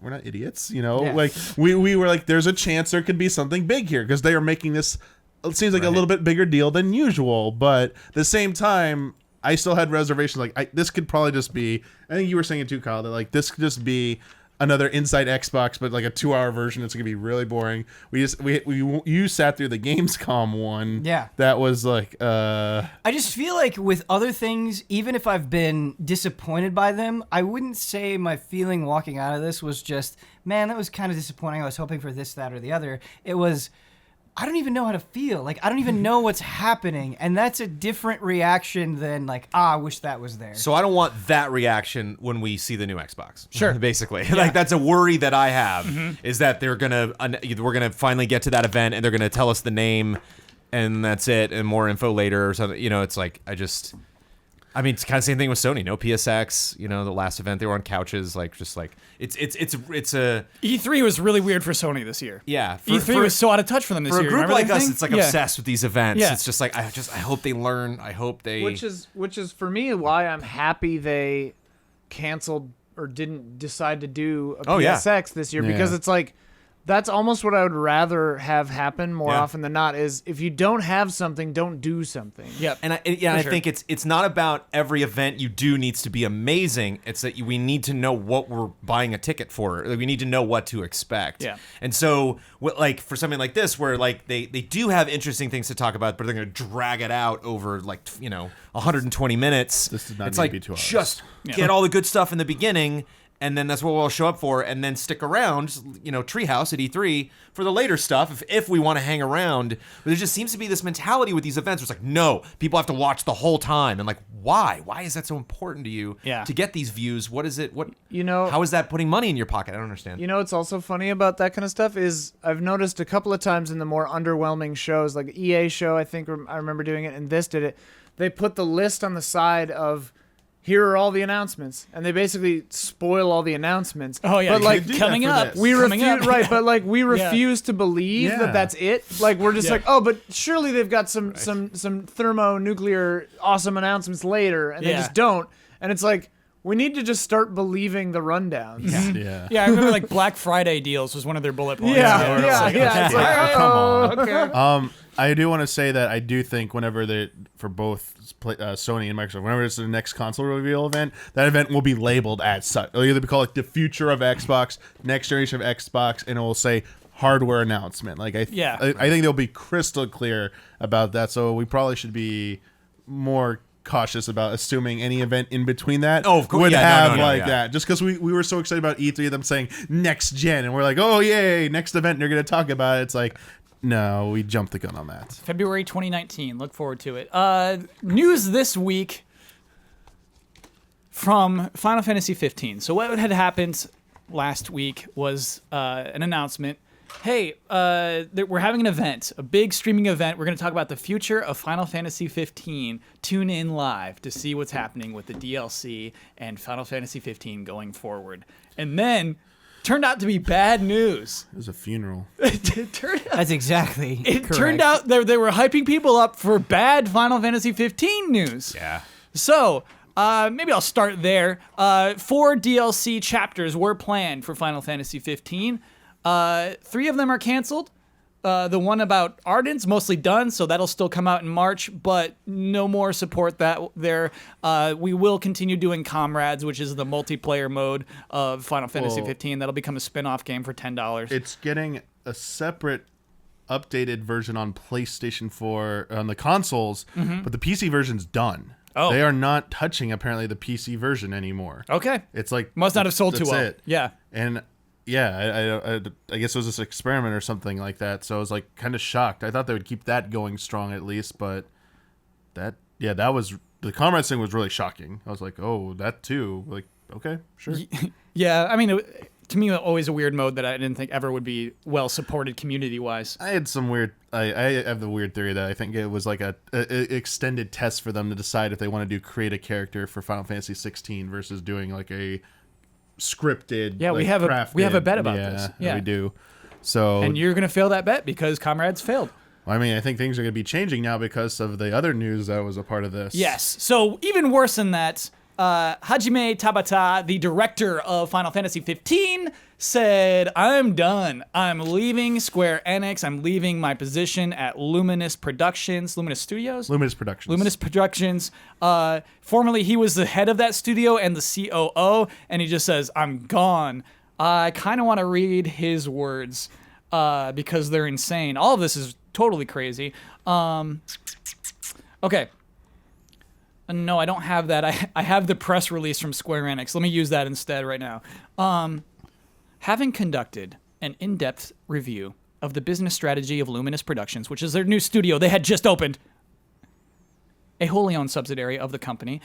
We're not idiots. Like we were like, there's a chance there could be something big here because they are making this. It seems like a little bit bigger deal than usual, but at the same time, I still had reservations. Like this could probably just be. I think you were saying it too, Kyle. That like this could just be another Inside Xbox, but like a 2-hour version. It's gonna be really boring. You sat through the Gamescom one. Yeah, that was like. I just feel like with other things, even if I've been disappointed by them, I wouldn't say my feeling walking out of this was just, man, that was kind of disappointing. I was hoping for this, that, or the other. It was, I don't even know how to feel. Like, I don't even know what's happening. And that's a different reaction than like, I wish that was there. So I don't want that reaction when we see the new Xbox. Sure. Basically. Like, that's a worry that I have, is that we're going to finally get to that event and they're going to tell us the name and that's it, and more info later or something. It's like, it's kind of the same thing with Sony. No PSX. The last event they were on couches. Like just like it's a E3 was really weird for Sony this year. Yeah, E3 was so out of touch for them this for year. For a group Remember like us, it's like obsessed with these events. Yeah. It's just like I hope they learn. I hope they. Which is for me why I'm happy they canceled or didn't decide to do a PSX this year, because it's like. That's almost what I would rather have happen more often than not, is if you don't have something, don't do something. Yep. And I think it's not about every event you do needs to be amazing. It's that we need to know what we're buying a ticket for. Like, we need to know what to expect. Yeah. And so, like for something like this, where like they do have interesting things to talk about, but they're going to drag it out over 120 minutes. This is not it's need like to be 2 hours. Just get all the good stuff in the beginning. And then that's what we'll show up for, and then stick around, Treehouse at E3 for the later stuff if we want to hang around. But there just seems to be this mentality with these events where it's like, no, people have to watch the whole time. And like, why? Why is that so important to you to get these views? What is it? How is that putting money in your pocket? I don't understand. What's also funny about that kind of stuff is I've noticed a couple of times in the more underwhelming shows, like EA show, I think I remember doing it, and this did it. They put the list on the side of, here are all the announcements, and they basically spoil all the announcements. Oh yeah, but like coming up, we refuse, right? But like we refuse to believe that that's it. Like we're just like, oh, but surely they've got some thermonuclear awesome announcements later, and they just don't. And it's like, we need to just start believing the rundowns. Yeah, I remember like Black Friday deals was one of their bullet points. Yeah. It's like, come on. Okay. I do want to say that I do think whenever for both Sony and Microsoft, whenever it's the next console reveal event, that event will be labeled as such. It'll either be called like the future of Xbox, next generation of Xbox, and it will say hardware announcement. Like I think they'll be crystal clear about that. So we probably should be more cautious about assuming any event in between that would have that. Just because we were so excited about E3, them saying next gen, and we're like, oh yay, next event, and they're going to talk about it. It's like, No, we jumped the gun on that. February 2019. Look forward to it. News this week from Final Fantasy 15. So what had happened last week was an announcement. Hey, we're having an event, a big streaming event. We're going to talk about the future of Final Fantasy 15. Tune in live to see what's happening with the DLC and Final Fantasy 15 going forward. And then turned out to be bad news. It was a funeral. It That's exactly turned out they were hyping people up for bad Final Fantasy 15 news. Yeah. So, maybe I'll start there. 4 DLC chapters were planned for Final Fantasy 15. 3 of them are canceled. The one about Ardent's mostly done, so that'll still come out in March, but no more support there. We will continue doing Comrades, which is the multiplayer mode of Final Fantasy 15. That'll become a spin-off game for $10. It's getting a separate updated version on PlayStation 4 on the consoles, but the PC version's done. Oh. They are not touching, apparently, the PC version anymore. Okay. It's like... Must not have sold too that's well. it. Yeah. And... yeah, I guess it was this experiment or something like that. So I was like kind of shocked. I thought they would keep that going strong at least, but that was the Comrades thing was really shocking. I was like, oh, that too. Like, okay, sure. Yeah, I mean, to me, always a weird mode that I didn't think ever would be well supported community-wise. I had some weird. I have the weird theory that I think it was like a extended test for them to decide if they want to create a character for Final Fantasy 16 versus doing like a scripted. Yeah, we have a bet about this. Yeah, we do. So, and you're gonna fail that bet because Comrades failed. I mean, I think things are gonna be changing now because of the other news that was a part of this. Yes. So even worse than that, Hajime Tabata, the director of Final Fantasy 15, said, "I'm done. I'm leaving Square Enix. I'm leaving my position at Luminous Productions, Luminous Studios, Luminous Productions. Luminous Productions. Formerly, he was the head of that studio and the COO, and he just says, I'm gone." I kind of want to read his words because they're insane. All of this is totally crazy. Okay. No, I don't have that. I have the press release from Square Enix. Let me use that instead right now. Having conducted an in-depth review of the business strategy of Luminous Productions, which is their new studio they had just opened, a wholly owned subsidiary of the company,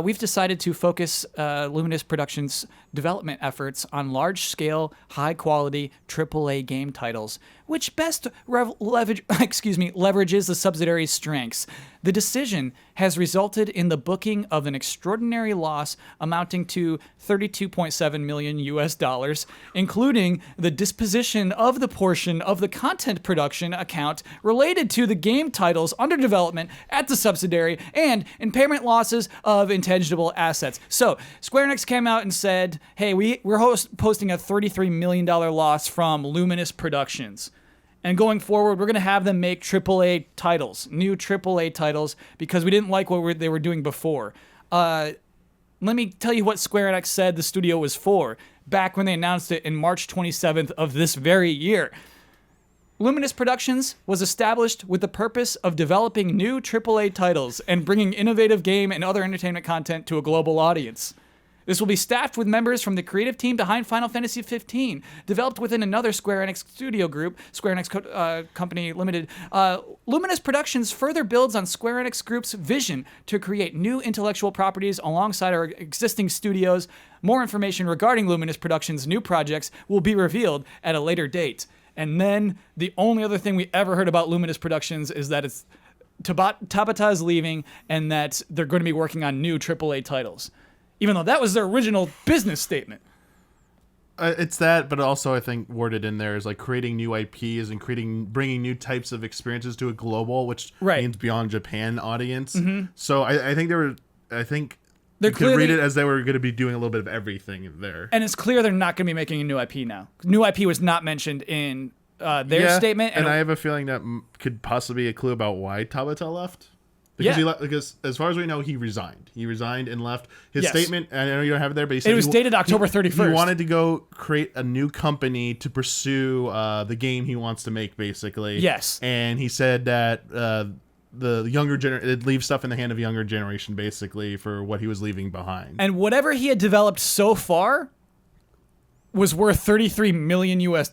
we've decided to focus Luminous Productions' development efforts on large-scale, high-quality AAA game titles, which best leverages the subsidiary's strengths. The decision has resulted in the booking of an extraordinary loss amounting to $32.7 million US, including the disposition of the portion of the content production account related to the game titles under development at the subsidiary and impairment losses of intangible assets. So, Square Enix came out and said, hey, we're posting a $33 million loss from Luminous Productions. And going forward, we're going to have them make AAA titles, new AAA titles, because we didn't like what they were doing before. Let me tell you what Square Enix said the studio was for, back when they announced it in March 27th of this very year. Luminous Productions was established with the purpose of developing new AAA titles and bringing innovative game and other entertainment content to a global audience. This will be staffed with members from the creative team behind Final Fantasy 15, developed within another Square Enix studio group, Square Enix Company Limited. Luminous Productions further builds on Square Enix Group's vision to create new intellectual properties alongside our existing studios. More information regarding Luminous Productions' new projects will be revealed at a later date. And then the only other thing we ever heard about Luminous Productions is that it's Tabata is leaving and that they're going to be working on new AAA titles. Even though that was their original business statement. It's that, but also I think worded in there is like creating new IPs and bringing new types of experiences to a global, which means beyond Japan audience. Mm-hmm. So I think you could read it as they were going to be doing a little bit of everything there. And it's clear they're not going to be making a new IP now. New IP was not mentioned in their statement. And I have a feeling that could possibly be a clue about why Tabata left. Because as far as we know, he resigned. He resigned and left. His statement, I know you don't have it there, but he said it was dated October 31st. He wanted to go create a new company to pursue the game he wants to make, basically. Yes. And he said that the younger it leaves stuff in the hand of younger generation, basically, for what he was leaving behind. And whatever he had developed so far was worth $33 million US.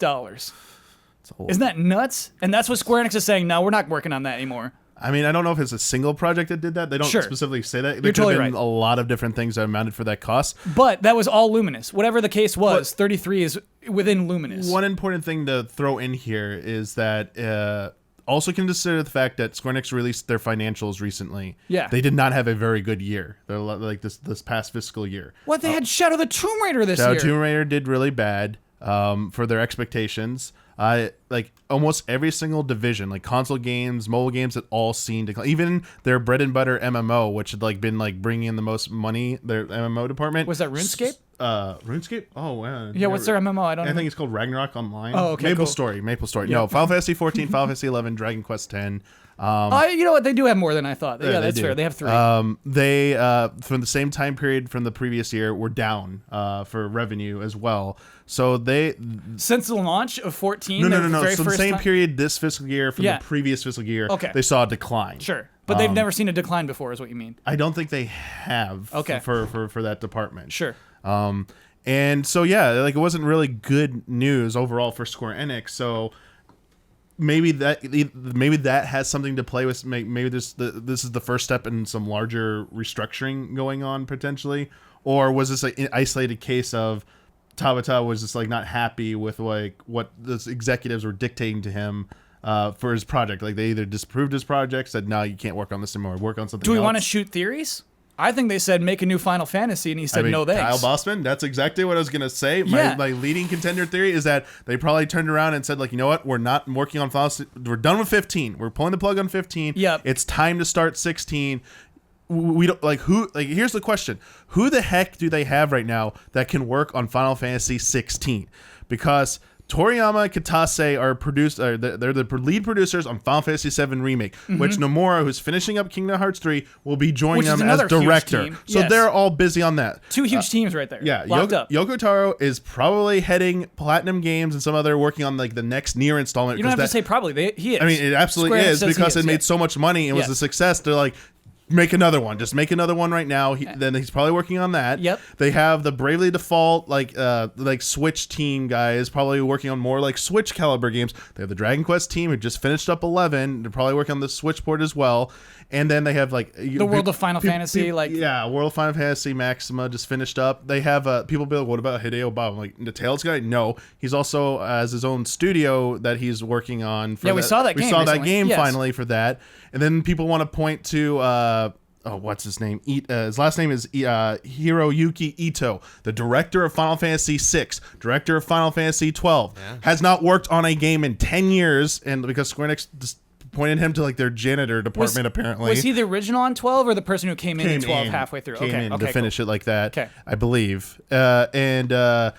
Isn't that nuts? And that's what Square Enix is saying. No, we're not working on that anymore. I mean, I don't know if it's a single project that did that. They don't Sure. specifically say that. There You're could have totally been right. a lot of different things that amounted for that cost. But that was all Luminous. Whatever the case was, 33 is within Luminous. One important thing to throw in here is that also consider the fact that Square Enix released their financials recently. Yeah. They did not have a very good year. They're like this past fiscal year. What? They had Shadow the Tomb Raider this Shadow year. Tomb Raider did really bad for their expectations. Like almost every single division, like console games, mobile games, had all seen decline. Even their bread and butter MMO, which had like been like bringing in the most money, their MMO department. Was that RuneScape? RuneScape? Oh wow. Yeah, what's their MMO? I don't I know. think it's called Ragnarok Online. Oh, okay, Maple cool. Story. No, Final Fantasy 14, Final Fantasy 11, Dragon Quest 10. You know what? They do have more than I thought. Yeah, that's do. fair. They have 3. They from the same time period from the previous year were down for revenue as well. So they Since the launch of 14, no. the very So the first same time- period this fiscal year from Yeah. the previous fiscal year, Okay. they saw a decline. Sure. But they've never seen a decline before, is what you mean. I don't think they have. Okay. For that department. Sure. And so yeah, like it wasn't really good news overall for Square Enix. So maybe that has something to play with. Maybe this is the first step in some larger restructuring going on potentially, or was this an isolated case of Tabata was just like not happy with like what the executives were dictating to him for his project? Like they either disapproved his project, said no, you can't work on this anymore, work on something Do we else. want to shoot theories? I think they said make a new Final Fantasy, and he said no thanks. Kyle Bossman, that's exactly what I was gonna say. Yeah. My leading contender theory is that they probably turned around and said, like, you know what, we're not working on Final. We're done with 15. We're pulling the plug on 15. Yep. It's time to start 16. We don't like who. Like, here's the question: who the heck do they have right now that can work on Final Fantasy 16? Because Toriyama and Katase are they're the lead producers on Final Fantasy VII Remake, which Nomura, who's finishing up Kingdom Hearts 3, will be joining Which is them as another huge director. team. So Yes. they're all busy on that. 2 huge teams right there. Yeah, Locked up. Yoko Taro is probably heading Platinum Games and some other working on like the next Nier installment. You don't have 'cause to say probably. He is. I mean, it absolutely Square Enix is says he because is, it yeah. made so much money and was Yeah. a success. They're like, make another one. Just make another one right now. Then he's probably working on that. Yep. They have the Bravely Default like Switch team guys probably working on more like Switch caliber games. They have the Dragon Quest team who just finished up 11. They're probably working on the Switch port as well. And then they have like The World of Final Fantasy, like- World of Final Fantasy Maxima just finished up. They have people be like, what about Hideo Bob? I'm like, the Tales guy? No, he's also has his own studio that he's working on. For Yeah, we saw that game We saw that recently. game Yes. finally for that. And then people want to point to what's his name? His last name is Hiroyuki Ito, the director of Final Fantasy VI, director of Final Fantasy 12. Has not worked on a game in 10 years, and because Square Enix just pointed him to like their janitor department apparently. Was he the original on 12 or the person who came in Came 12 in- halfway through? Came Okay, in okay, to finish it like that. Okay. I believe. And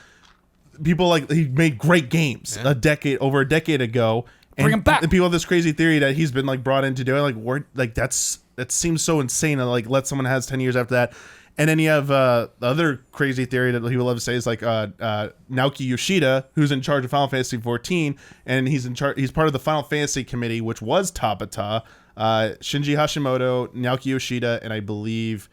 people like he made great games over a decade ago. Bring him back. And people have this crazy theory that he's been like brought in to do it. Like that seems so insane to like let someone has 10 years after that. And then you have the other crazy theory that people love to say is like Naoki Yoshida, who's in charge of Final Fantasy 14, and he's part of the Final Fantasy committee, which was Tabata, Shinji Hashimoto, Naoki Yoshida, and I believe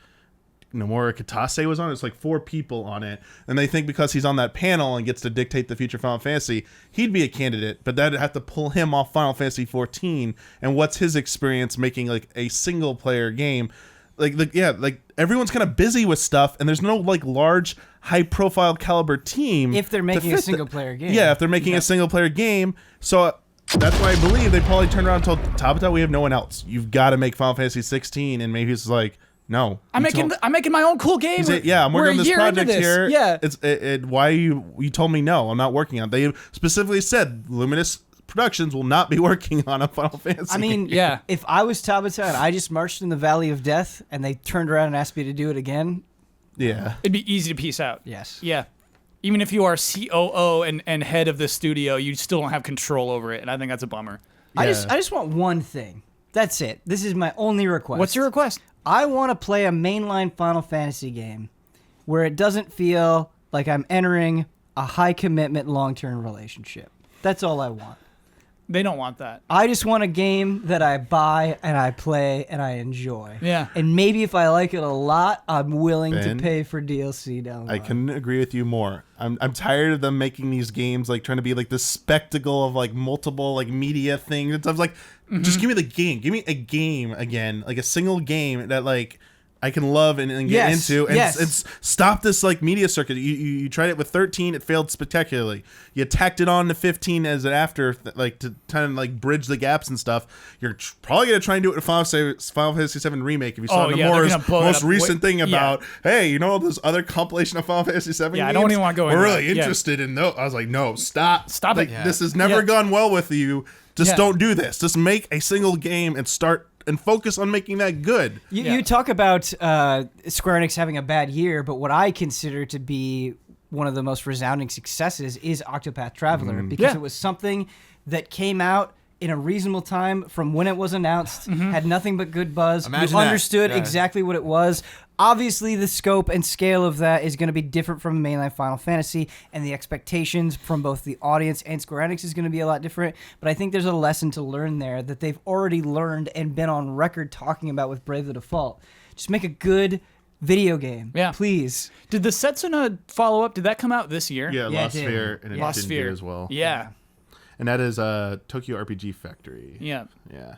Nomura Katase was on it. It's like 4 people on it. And they think because he's on that panel and gets to dictate the future Final Fantasy, he'd be a candidate, but that'd have to pull him off Final Fantasy 14. And what's his experience making like a single player game? Like everyone's kind of busy with stuff, and there's no like large, high-profile caliber team. If they're to making a fit single-player game. Yeah, if they're making a single-player game. So that's why I believe they probably turned around and told Tabata, we have no one else. You've got to make Final Fantasy 16, and maybe it's like, no. I'm making my own cool game. I'm We're working a on this year into project this. here. Yeah. Why you told me no? I'm not working on it. They specifically said Luminous Productions will not be working on a Final Fantasy. I mean, Yeah. if I was Tabata and I just marched in the Valley of Death and they turned around and asked me to do it again, yeah. It'd be easy to piece out. yes. Yeah. Even if you are COO and head of the studio, you still don't have control over it, and I think that's a bummer. I just want one thing. That's it. This is my only request. What's your request? I want to play a mainline Final Fantasy game where it doesn't feel like I'm entering a high commitment long-term relationship. That's all I want. They don't want that. I just want a game that I buy and I play and I enjoy. Yeah. And maybe if I like it a lot, I'm willing Ben, to pay for DLC down the I line. couldn't agree with you more. I'm tired of them making these games like trying to be like this spectacle of like multiple like media things. It's like, just give me the game. Give me a game again, like a single game that like I can love and get Yes, into, and yes. it's stop this like media circuit. You tried it with 13, it failed spectacularly. You tacked it on to 15 as an after, like to kind of like bridge the gaps and stuff. You're probably gonna try and do it with Final Fantasy 7 remake. If you saw Nomura's most recent thing about, hey, you know this other compilation of Final Fantasy 7 Yeah, games? I don't even want to go into We're really that. Yeah. interested in those. I was like, no, stop Stop it. Like, this has never gone well with you. Just don't do this. Just make a single game and start and focus on making that good. You talk about Square Enix having a bad year, but what I consider to be one of the most resounding successes is Octopath Traveler, because it was something that came out in a reasonable time from when it was announced, had nothing but good buzz. Imagine you that. understood Yeah. exactly what it was. Obviously, the scope and scale of that is going to be different from mainline Final Fantasy, and the expectations from both the audience and Square Enix is going to be a lot different. But I think there's a lesson to learn there that they've already learned and been on record talking about with Brave the Default. Just make a good video game, please. Did the Setsuna follow-up, did that come out this year? Yeah, Yeah, it Lost did. Sphere, and it Lost didn't Sphere do as well. Yeah. And that is Tokyo RPG Factory. Yeah. Yeah.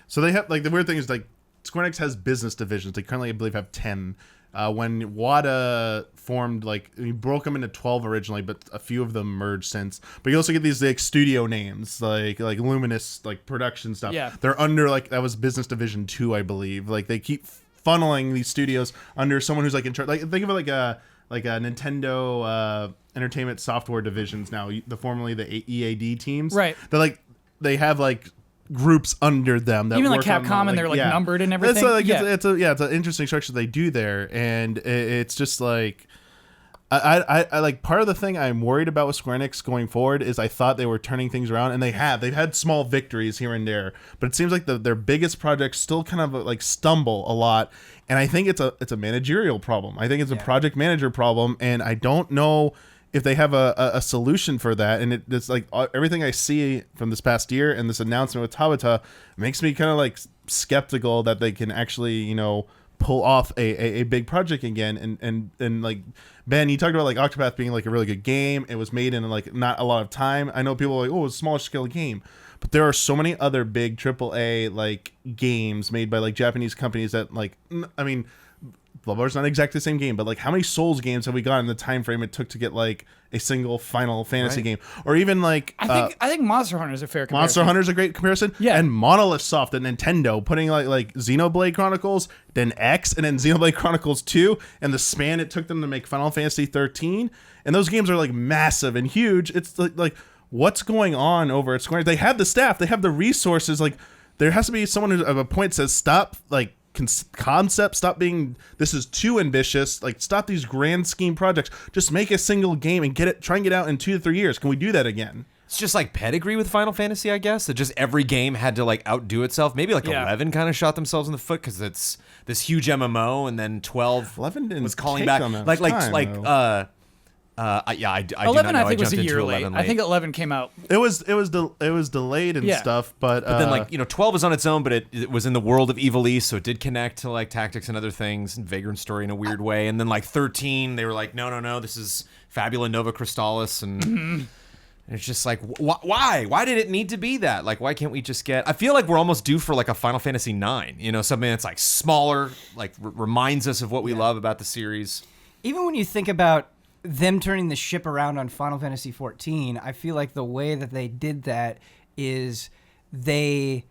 So they have, like, the weird thing is, like, Square Enix has business divisions. They currently, I believe, have 10. When WADA formed, like, he broke them into 12 originally, but a few of them merged since. But you also get these, like, studio names, like Luminous, like, production stuff. Yeah. They're under, like, that was Business Division 2, I believe. Like, they keep funneling these studios under someone who's, like, in charge. Like, think of it like a Nintendo Entertainment Software divisions now, the formerly the EAD teams. Right. They're like, they have like groups under them that Even like work on Capcom, and they're like numbered and everything. It's an interesting structure they do there, and it's just like I like, part of the thing I'm worried about with Square Enix going forward is I thought they were turning things around, and they've had small victories here and there, but it seems like their biggest projects still kind of like stumble a lot, and I think it's a managerial problem. I think it's a project manager problem, and I don't know if they have a solution for that. And it's like everything I see from this past year and this announcement with Tabata makes me kind of like skeptical that they can actually, you know, pull off a big project again. And like, Ben, you talked about like Octopath being like a really good game. It was made in like not a lot of time. I know people are like, oh, it's a smaller scale game, but there are so many other big AAA like games made by like Japanese companies that, like, I mean, Bloodborne's not exactly the same game, but like, how many Souls games have we got in the time frame it took to get like a single Final Fantasy game, or even like I think Monster Hunter is a fair comparison. Monster Hunter's a great comparison. Yeah. And Monolith Soft and Nintendo putting like Xenoblade Chronicles, then X, and then Xenoblade Chronicles 2, and the span it took them to make Final Fantasy 13, and those games are like massive and huge. It's like what's going on over at Square? They have the staff, they have the resources. Like, there has to be someone who at a point says, stop, like, concept, stop being, this is too ambitious, like, stop these grand scheme projects, just make a single game and try and get out in 2 to 3 years. Can we do that again? It's just like pedigree with Final Fantasy, I guess. That just every game had to like outdo itself. Maybe like 11 kind of shot themselves in the foot because it's this huge MMO, and then 12 11 didn't was calling take back on that like time, I do 11, not know. I think, was jumped a into year late. 11 I think 11 came out. It was delayed and stuff, but then, like, 12 is on its own, but it was in the world of Evil East, so it did connect to like tactics and other things, and Vagrant Story in a weird way. And then like 13, they were like, no, this is Fabula Nova Crystallis, and it's just like, why did it need to be that? Like, why can't we just get? I feel like we're almost due for like a Final Fantasy 9, you know, something that's like smaller, like reminds us of what we love about the series. Even when you think about them turning the ship around on Final Fantasy 14, I feel like the way that they did that is they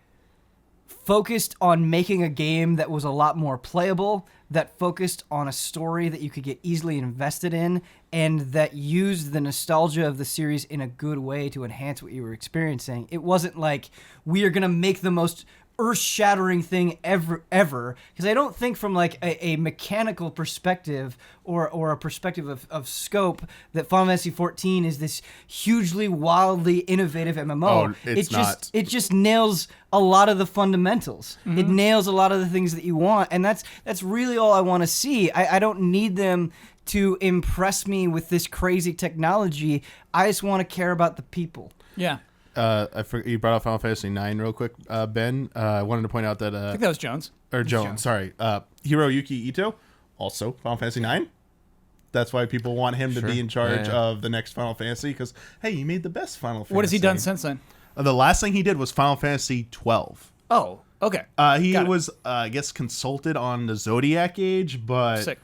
focused on making a game that was a lot more playable, that focused on a story that you could get easily invested in, and that used the nostalgia of the series in a good way to enhance what you were experiencing. It wasn't like, we are going to make the most earth-shattering thing ever, because I don't think from like a mechanical perspective or a perspective of scope that Final Fantasy 14 is this hugely wildly innovative MMO. It just nails a lot of the fundamentals. It nails a lot of the things that you want, and that's really all I want to see. I don't need them to impress me with this crazy technology. I just want to care about the people. Yeah. You brought up Final Fantasy 9 real quick, Ben. I wanted to point out that I think that was Jones. Jones. Sorry, Hiroyuki Ito, also Final Fantasy 9. That's why people want him to be in charge of the next Final Fantasy, because hey, he made the best Final Fantasy. What has he done since then? The last thing he did was Final Fantasy 12. Oh, okay. He was, I guess, consulted on the Zodiac Age, but Sick.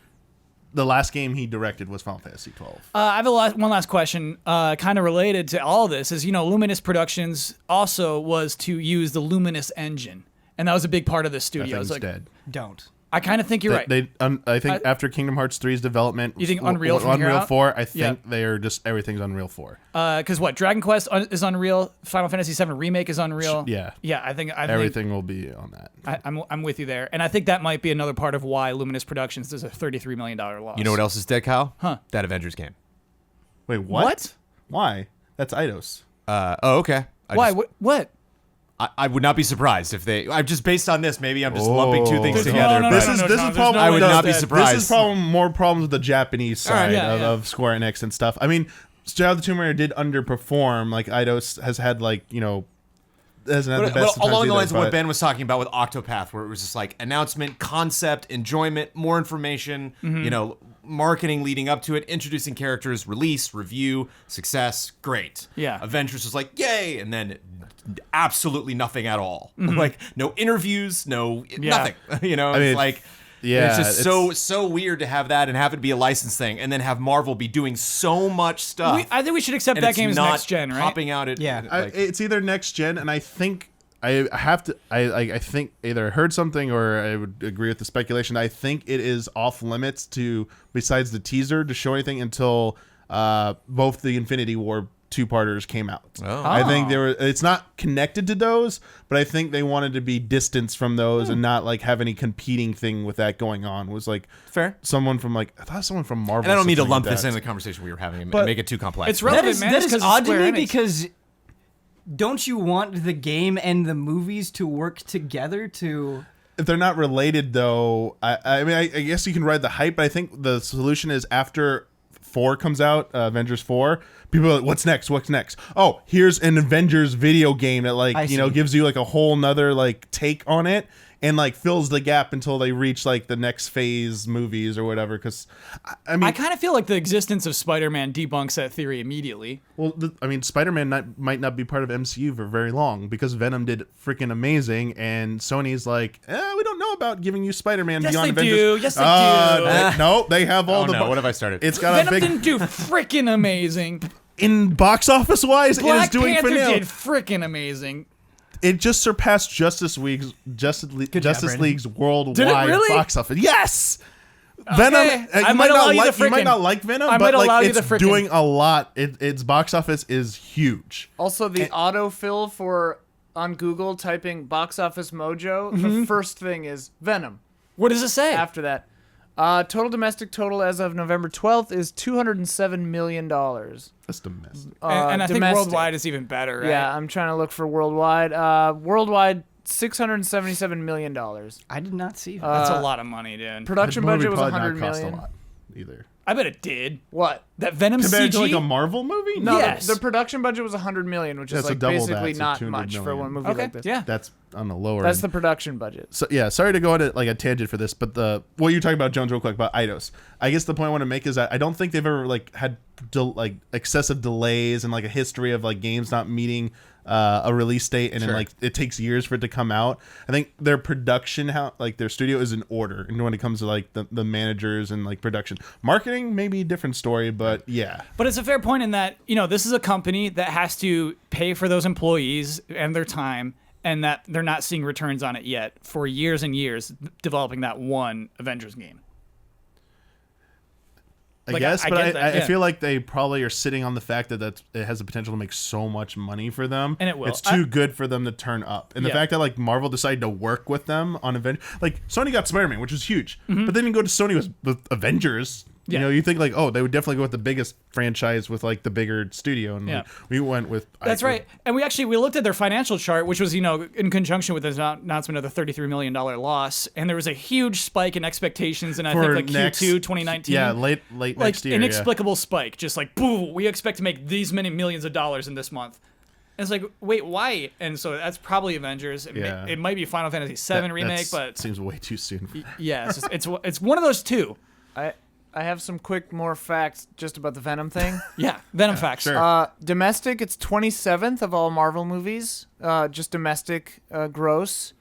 the last game he directed was Final Fantasy 12. I have one last question, kind of related to all this. Is Luminous Productions also was to use the Luminous engine, and that was a big part of the studio. That thing's Like, dead. Don't. I kind of think you're right. I think after Kingdom Hearts 3's development, You think Unreal from here Unreal out? 4, I think they are just everything's Unreal 4. Because what Dragon Quest is Unreal, Final Fantasy VII Remake is Unreal. Yeah. Yeah, I think Everything will be on that. I'm with you there, and I think that might be another part of why Luminous Productions is a $33 million loss. You know what else is dead, Kyle? Huh. That Avengers game. Wait, what? What? Why? That's Eidos. Okay. Why? What? I would not be surprised if they. I'm just based on this. Maybe I'm just lumping two things No, together. no, but no, no, This Tom, is there's problem. no I way would that's not be dead. surprised. This is more problems with the Japanese side yeah. of Square Enix and stuff. I mean, Shadow of the Tomb Raider did underperform. Like Eidos has had hasn't had the best. But along either, the lines of but- what Ben was talking about with Octopath, where it was just like announcement, concept, enjoyment, more information, marketing leading up to it, introducing characters, release, review, success, great. Yeah. Avengers was like, yay, and then absolutely nothing at all. Like no interviews, nothing. I mean, it's like yeah, it's just so weird to have that and have it be a license thing, and then have Marvel be doing so much stuff. I think we should accept and that it's game as not next gen, right? Popping out at Yeah. It's either next gen, and I think I have to. I think either I heard something or I would agree with the speculation. I think it is off limits to, besides the teaser, to show anything until both the Infinity War two-parters came out. Oh. I think it's not connected to those, but I think they wanted to be distanced from those and not have any competing thing with that going on. It was fair. someone from I thought someone from Marvel. And I don't mean to something lump like this that. in the conversation we were having and But make it too complex. It's relevant, man. That It's is 'cause odd to Square me Enix. because don't you want the game and the movies to work together to... If they're not related, though, I mean, I guess you can ride the hype, but I think the solution is after 4 comes out, Avengers 4, people are like, what's next? What's next? Oh, here's an Avengers video game that, see. gives you, a whole nother, take on it and, fills the gap until they reach, the next phase movies or whatever. Because, I mean... I kind of feel like the existence of Spider-Man debunks that theory immediately. Well, Spider-Man might not be part of MCU for very long because Venom did freaking amazing, and Sony's like, we don't know about giving you Spider-Man Yes, beyond they Avengers. do. Yes, they do. No, they have all Oh the. no, what have I started? It's got Venom a big didn't do freaking amazing. in box office wise. It is Black doing Panther phenomenal. did freaking amazing. It just surpassed Justice League's Brandon. worldwide really? box office. Yes. Venom. I You might might allow not you the like. You might frickin'. not like Venom, I but might allow you it's the frickin'. doing a lot. Its box office is huge. Also, the autofill for on Google typing box office mojo, the first thing is Venom. What does it say? After that, total domestic total as of November 12th is $207 million. That's domestic. and I think domestic. worldwide is even better, right? Yeah, I'm trying to look for worldwide. Worldwide, $677 million. I did not see that. That's a lot of money, dude. Production The movie budget was probably $100 not cost million. a lot either. I bet it did. What? That Venom Compared CG? to a Marvel movie? No, Yes. the production budget was $100 million, which is That's a double basically that, so not $200 much for million. one movie Okay, like this. yeah. That's on the lower That's end. the production budget. So yeah, sorry to go on a tangent for this, but what you're talking about, Jones, real quick about Eidos. I guess the point I want to make is that I don't think they've ever had excessive delays and a history of games not meeting a release date and then it takes years for it to come out. I think their production their studio is in order, and when it comes to the managers and production, marketing maybe a different story, but yeah. But it's a fair point in that, this is a company that has to pay for those employees and their time, and that they're not seeing returns on it yet for years and years developing that one Avengers game. I guess, but get that, I yeah. feel like they probably are sitting on the fact that it has the potential to make so much money for them, And it will. It's too good for them to turn up, and the Yeah. fact that Marvel decided to work with them on Avengers, Sony got Spider-Man, which was huge, but they didn't go to Sony with Avengers. Yeah. You think they would definitely go with the biggest franchise with the bigger studio, and Yeah. we went with. That's right. And we looked at their financial chart, which was, in conjunction with the announcement of the $33 million loss. And there was a huge spike in expectations in, I For think, next- Q2 2019. Yeah, late next year. Inexplicable spike. Just boo, we expect to make these many millions of dollars in this month. it's like, wait, why? And so that's probably Avengers. It might be Final Fantasy VII remake, but seems way too soon for that. yeah, it's one of those two. I have some quick more facts just about the Venom thing. Yeah, Venom facts. Sure. Domestic, it's 27th of all Marvel movies. Just domestic gross,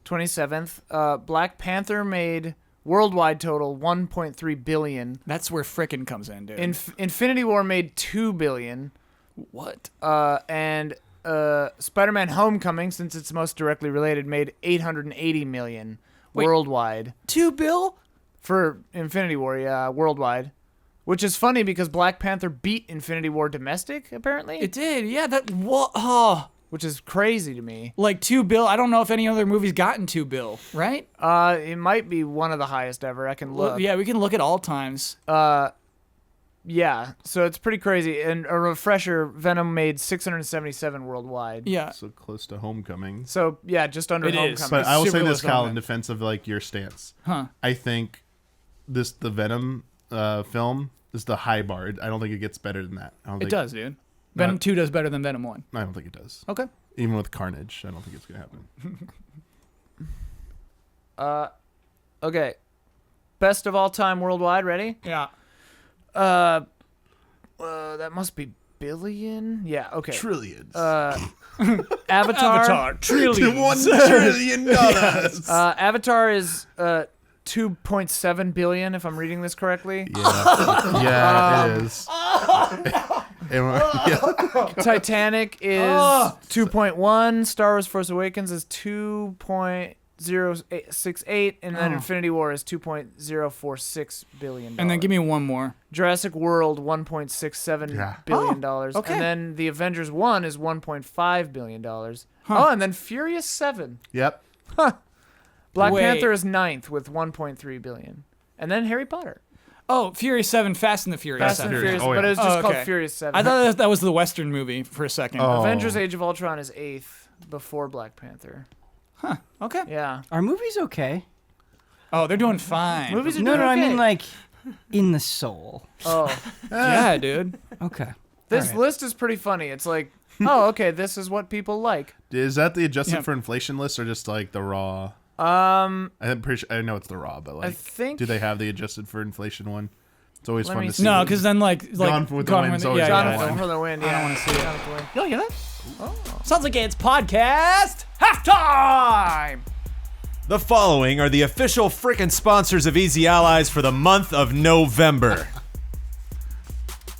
27th. Black Panther made worldwide total 1.3 billion. That's where frickin' comes in, dude. Infinity War made 2 billion. What? And Spider-Man: Homecoming, since it's most directly related, made 880 million worldwide. 2 bill? For Infinity War, yeah, worldwide. Which is funny because Black Panther beat Infinity War domestic, apparently. It did, yeah. Which is crazy to me. Like 2 bill. I don't know if any other movie's gotten 2 bill, right? It might be one of the highest ever. I can look. Yeah, we can look at all times. Yeah, so it's pretty crazy. And a refresher, Venom made 677 worldwide. Yeah. So close to Homecoming. So, yeah, just under It is. Homecoming. But I will super say this, close to Kyle, in Homecoming. defense of like your stance. Huh. I think the Venom film is the high bar. I don't think it gets better than that. I don't It think, does, dude. Venom 2 does better than Venom 1. I don't think it does. Okay. Even with Carnage, I don't think it's gonna happen. Okay. Best of all time worldwide, ready? Yeah. That must be billion? Yeah, okay. Trillions. Avatar. Trillions. $1 trillion. Avatar is 2.7 billion, if I'm reading this correctly. Yeah, it is. Titanic is 2.1. Star Wars Force Awakens is 2.068, and then Infinity War is 2.046 billion. And then give me one more. Jurassic World, $1.67 billion. okay. And then the Avengers 1 is $1.5 billion. Oh, and then Furious 7. Yep. Black Wait. Panther is 9th with 1.3 billion. And then Harry Potter. Oh, Furious 7, Fast and the Furious Fast and 7. Furious, Oh, yeah. but it was just Oh, called okay. Furious 7. I thought that was the Western movie for a second. Oh. Avengers Age of Ultron is 8th before Black Panther. Okay. Yeah. Are movies okay? Oh, they're doing fine. Movies are No, doing I okay. mean like in the soul. Oh. Yeah, dude. Okay. This All right. list is pretty funny. It's like, oh, okay, this is what people like. Is that the adjusted Yeah. for inflation list or just like the raw? I'm pretty sure I know it's the raw, but like, I think do they have the adjusted for inflation one? It's always Let fun me to see. see. No, because then like Gone with the Wind's always yeah, gonna yeah, win. Jonathan for the win. I don't Yeah. wanna see it. Jonathan for the win. You hear that? Sounds like it's podcast halftime. The following are the official frickin' sponsors of Easy Allies for the month of November.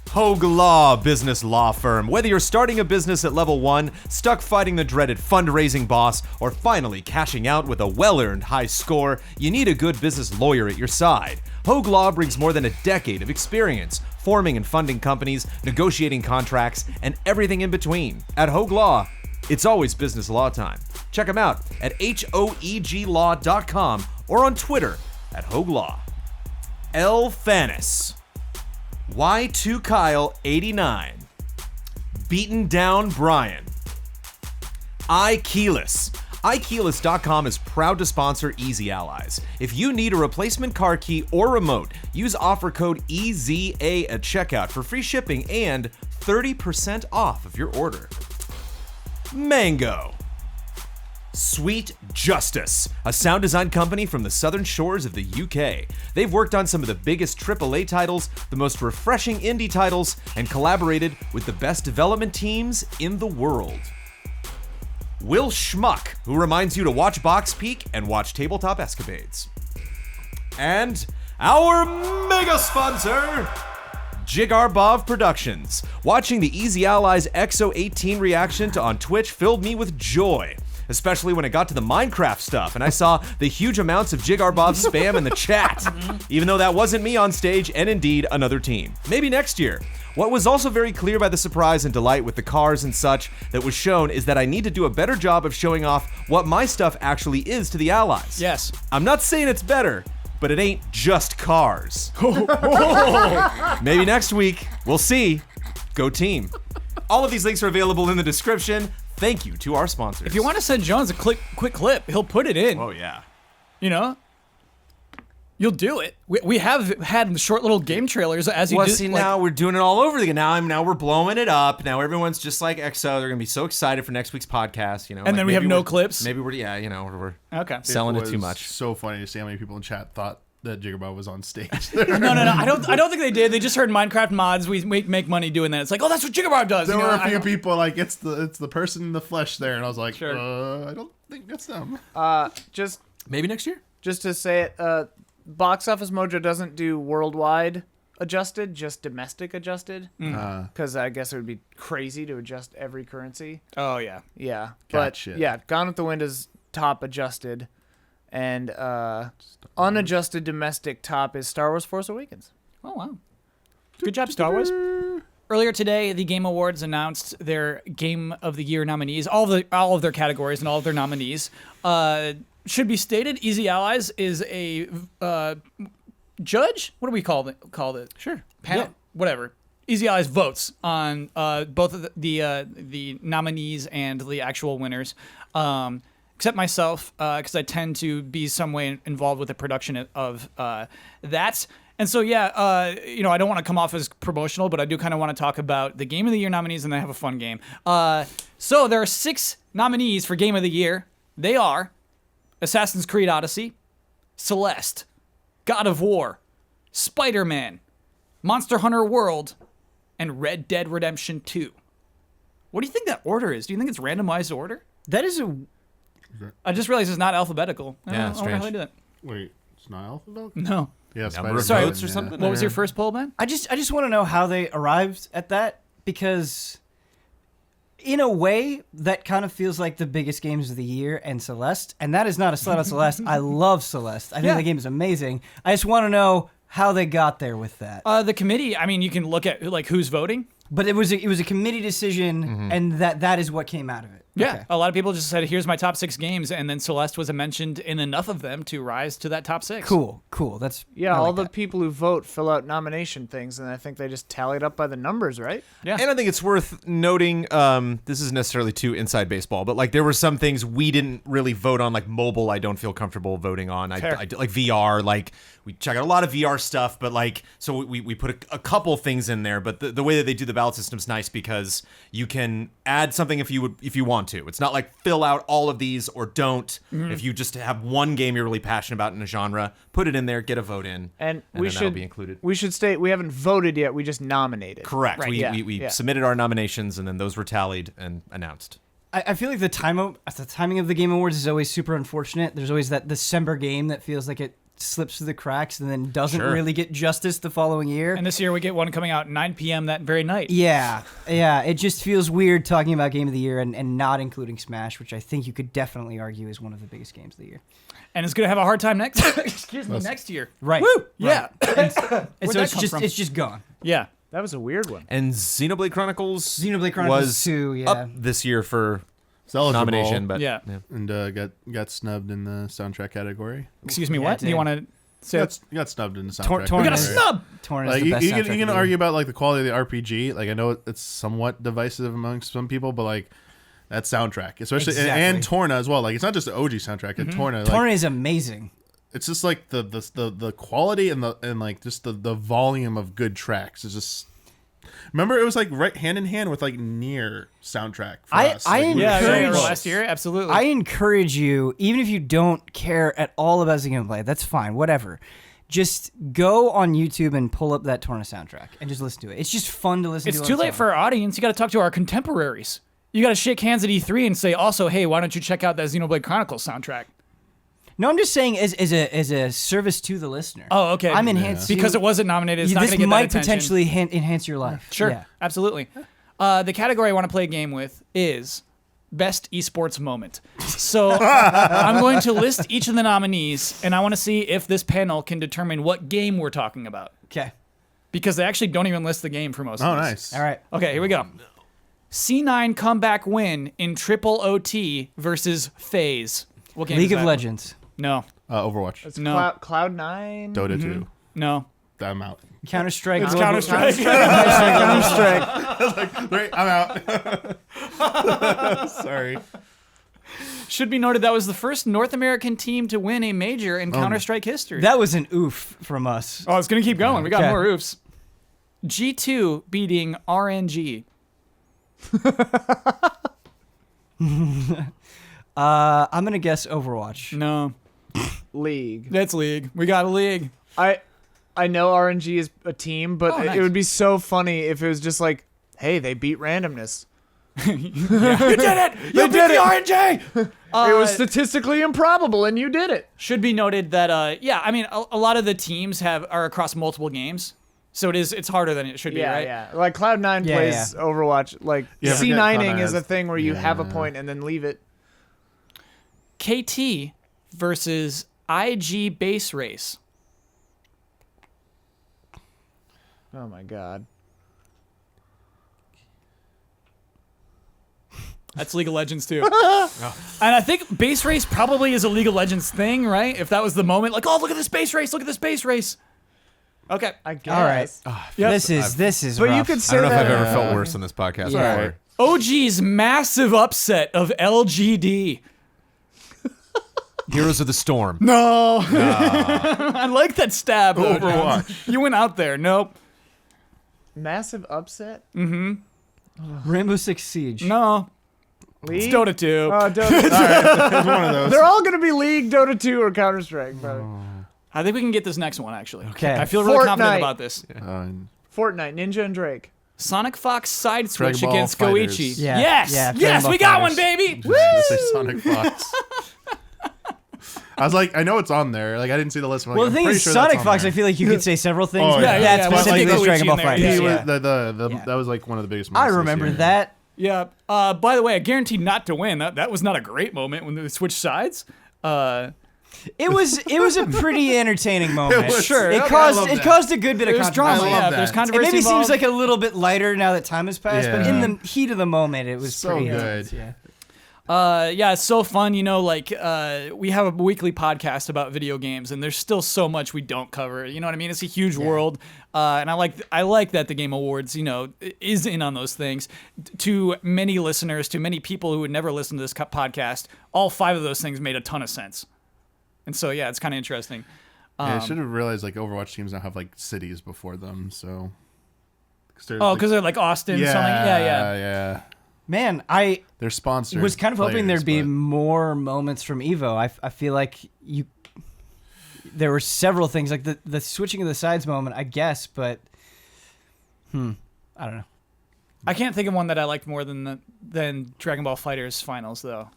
Hogue Law Business Law Firm. Whether you're starting a business at level 1, stuck fighting the dreaded fundraising boss, or finally cashing out with a well-earned high score, you need a good business lawyer at your side. Hogue Law brings more than a decade of experience forming and funding companies, negotiating contracts, and everything in between. At Hogue Law, it's always business law time. Check them out at hoeglaw.com or on Twitter at Hogue Law. L. Fanis. Y2 Kyle 89. Beaten Down Brian. iKeyless. iKeyless.com is proud to sponsor Easy Allies. If you need a replacement car key or remote, use offer code EZA at checkout for free shipping and 30% off of your order. Mango. Sweet Justice, a sound design company from the southern shores of the UK. They've worked on some of the biggest AAA titles, the most refreshing indie titles, and collaborated with the best development teams in the world. Will Schmuck, who reminds you to watch Box Peak and watch Tabletop Escapades. And our mega sponsor, Jigarbov Productions. Watching the Easy Allies X018 reaction to on Twitch filled me with joy, especially when it got to the Minecraft stuff and I saw the huge amounts of Jigarbov spam in the chat, even though that wasn't me on stage and indeed another team. Maybe next year. What was also very clear by the surprise and delight with the cars and such that was shown is that I need to do a better job of showing off what my stuff actually is to the Allies. Yes. I'm not saying it's better, but it ain't just cars. Maybe next week. We'll see. Go team. All of these links are available in the description. Thank you to our sponsors. If you want to send Jones a quick clip, he'll put it in. Oh, yeah. You know? You'll do it. We have had short little game trailers as you Well, do. see, like, now we're doing it all over again. Now we're blowing it up. Now everyone's just like XO. They're gonna be so excited for next week's podcast. And then we have no clips. Maybe we're okay. selling it was too much. So funny to see how many people in chat thought that Jiggerbob was on stage. No. I don't think they did. They just heard Minecraft mods. We make money doing that. It's like, oh, that's what Jiggerbob does. There You know, were a few people like it's the person in the flesh there, and I was like, Sure. I don't think that's them. Just Maybe next year. just to say it, Box Office Mojo doesn't do worldwide adjusted, just domestic adjusted. Because I guess it would be crazy to adjust every currency. Oh yeah. Yeah, Gotcha. but yeah, Gone with the Wind is top adjusted, and unadjusted domestic top is Star Wars Force Awakens. Oh wow. Good job, Star Wars. Earlier today, the Game Awards announced their Game of the Year nominees, all of their categories and all of their nominees. Should be stated, Easy Allies is a judge. What do we call it? Sure. Panel, whatever. Easy Allies votes on both of the nominees and the actual winners. Except myself, because I tend to be some way involved with the production of that. And so, I don't want to come off as promotional, but I do kind of want to talk about the Game of the Year nominees and then have a fun game. So there are 6 nominees for Game of the Year. They are Assassin's Creed Odyssey, Celeste, God of War, Spider-Man, Monster Hunter World, and Red Dead Redemption 2. What do you think that order is? Do you think it's randomized order? That is I just realized it's not alphabetical. I Yeah, don't know how strange. they do that. Wait, it's not alphabetical? No. Yeah, Number of Spider-Man, votes or yeah. something? What was your first poll, Ben? I just want to know how they arrived at that, because in a way that kind of feels like the biggest games of the year and Celeste, and that is not a slight on Celeste. I love Celeste. I think Yeah. the game is amazing. I just want to know how they got there with that. The committee, I mean, you can look at like who's voting. But it was a committee decision, and that is what came out of it. Yeah, Okay. a lot of people just said, "Here's my top 6 games," and then Celeste was mentioned in enough of them to rise to that top 6. Cool. That's Yeah, I all like the that. people who vote fill out nomination things, and I think they just tallied up by the numbers, right? Yeah. And I think it's worth noting, this isn't necessarily too inside baseball, but like there were some things we didn't really vote on, like mobile. I don't feel comfortable voting on. I did like VR, like we check out a lot of VR stuff, but like so we put a couple things in there. But the way that they do the ballot system's nice because you can add something if you want to. It's not like fill out all of these or don't. If you just have one game you're really passionate about in a genre, put it in there, get a vote in, And then that'll be included. We should state we haven't voted yet. We just nominated. Correct. Right, We submitted our nominations and then those were tallied and announced. I feel like the timing of the Game Awards is always super unfortunate. There's always that December game that feels like it slips through the cracks and then doesn't Sure. really get justice the following year. And this year we get one coming out 9 p.m. that very night. Yeah. It just feels weird talking about Game of the Year and not including Smash, which I think you could definitely argue is one of the biggest games of the year. And it's gonna have a hard time next next year. Right. Woo! Yeah. And Where'd so that come from? it's just gone. Yeah. That was a weird one. And Xenoblade Chronicles Xenoblade Chronicles was 2, yeah. up this year for It's eligible, nomination, but Yeah. and got snubbed in the soundtrack category. Excuse me, Yeah, what? it Do you did. want to say You got snubbed in the Torn- soundtrack. torn We got a is- category. snub! Torn is Like the best you soundtrack can of the argue year. about like the quality of the RPG. Like I know it's somewhat divisive amongst some people, but like that soundtrack, especially and Exactly. Torna as well. Like it's not just the OG soundtrack. And Torna, like, Torn is amazing. it's just like the quality and like just the volume of good tracks is just. Remember, it was like right hand in hand with like Nier soundtrack. For us. I Like, we were Yeah, so yeah, encourage- close. last year, absolutely. I encourage you, even if you don't care at all about the gameplay, that's fine, whatever. Just go on YouTube and pull up that Torna soundtrack and just listen to it. It's just fun to listen It's to. too on late its for own. our audience. You got to talk to our contemporaries. You got to shake hands at E3 and say, also, hey, why don't you check out that Xenoblade Chronicles soundtrack? No, I'm just saying as a service to the listener. Oh, okay. I'm enhanced Because it wasn't nominated. It's not this going to get might that attention. potentially enhance your life. Sure, Yeah. absolutely. The category I want to play a game with is Best Esports Moment. So I'm going to list each of the nominees, and I want to see if this panel can determine what game we're talking about. Okay. Because they actually don't even list the game for most Oh, of these. nice. All right. Okay, here we go. C9 comeback win in triple OT versus FaZe. What game League is of that? Legends. No, Overwatch, It's No. Cloud9. Dota 2. no. I'm out. Counter Strike. It's Counter-Strike. Counter-Strike. Great, I'm out. Sorry. Should be noted that was the first North American team to win a major in Counter-Strike history. That was an oof from us. Oh, it's going to keep going. We got Okay. more oofs. G2 beating RNG. I'm gonna guess Overwatch. No, League. that's League. We got a League. I know RNG is a team, but Oh, nice. it would be so funny if it was just like, hey, they beat randomness. You did it! You beat did the it! RNG! It was statistically improbable, and you did it. Should be noted that, I mean, a lot of the teams are across multiple games, so it's harder than it should be, Yeah, right? yeah. Like Cloud9 Yeah, plays Overwatch. Like Yeah, I forget C9ing Cloud9 is a has- thing where you have a yeah. point and then leave it. KT versus IG Base Race. Oh my god. That's League of Legends too. And I think Base Race probably is a League of Legends thing, right? If that was the moment, like, oh, look at this Base Race, look at this Base Race. Okay. I guess. All right. Yep. This is. But you rough. could I say don't know if that. I've ever felt worse on this podcast Yeah. before. OG's massive upset of LGD. Heroes of the Storm. No. I like that stab. though, Overwatch. Jones. You went out there. Nope. Massive upset. Rainbow Six Siege. No. League. It's Dota 2. Oh, Dota. It's one of those. They're all gonna be League, Dota 2, or Counter Strike. Probably. I think we can get this next one, actually. Okay. I feel really confident Fortnite. about this. Fortnite, Ninja and Drake. Sonic Fox side switch Dragon Ball against Fighters. Goichi. Yeah. Yes. Yeah, Dragon Yes, Ball we got Fighters. one, baby. Just gonna say Sonic Fox. I was like, I know it's on there. Like, I didn't see the list. I'm like, Well, I'm the thing pretty is, sure Sonic that's on Fox, there. I feel like you could say several things, Oh, but yeah, yeah, that yeah, but specifically Goichi is Dragon in Ball there, Fighters. He yeah. was Yeah. that was like one of the biggest I moments this remember year. that. Yeah. By the way, I guaranteed not to win. That was not a great moment when they switched sides. It was a pretty entertaining moment. was. Sure. It Okay, I love caused that. caused a good bit of There's controversy. drama. I love Yeah, that. there's It It controversy. maybe seems involved. like a little bit lighter now that time has passed, but in Yeah. the heat of the moment, it was So pretty good. intense, Yeah. Yeah, it's so fun. You know, like we have a weekly podcast about video games, and there's still so much we don't cover. You know what I mean? It's a huge world, and I like that the Game Awards, you know, is in on those things. To many listeners, to many people who would never listen to this podcast, all 5 of those things made a ton of sense. And so, yeah, it's kind of interesting. Yeah, I should have realized like Overwatch teams now have like cities before them. So. Oh, because they're like Austin, something. Yeah. yeah. Man, I They're sponsors. was kind of hoping players, there'd be but- more moments from Evo. I feel like there were several things like the switching of the sides moment, I guess, but I don't know. I can't think of one that I liked more than Dragon Ball Fighters finals, though.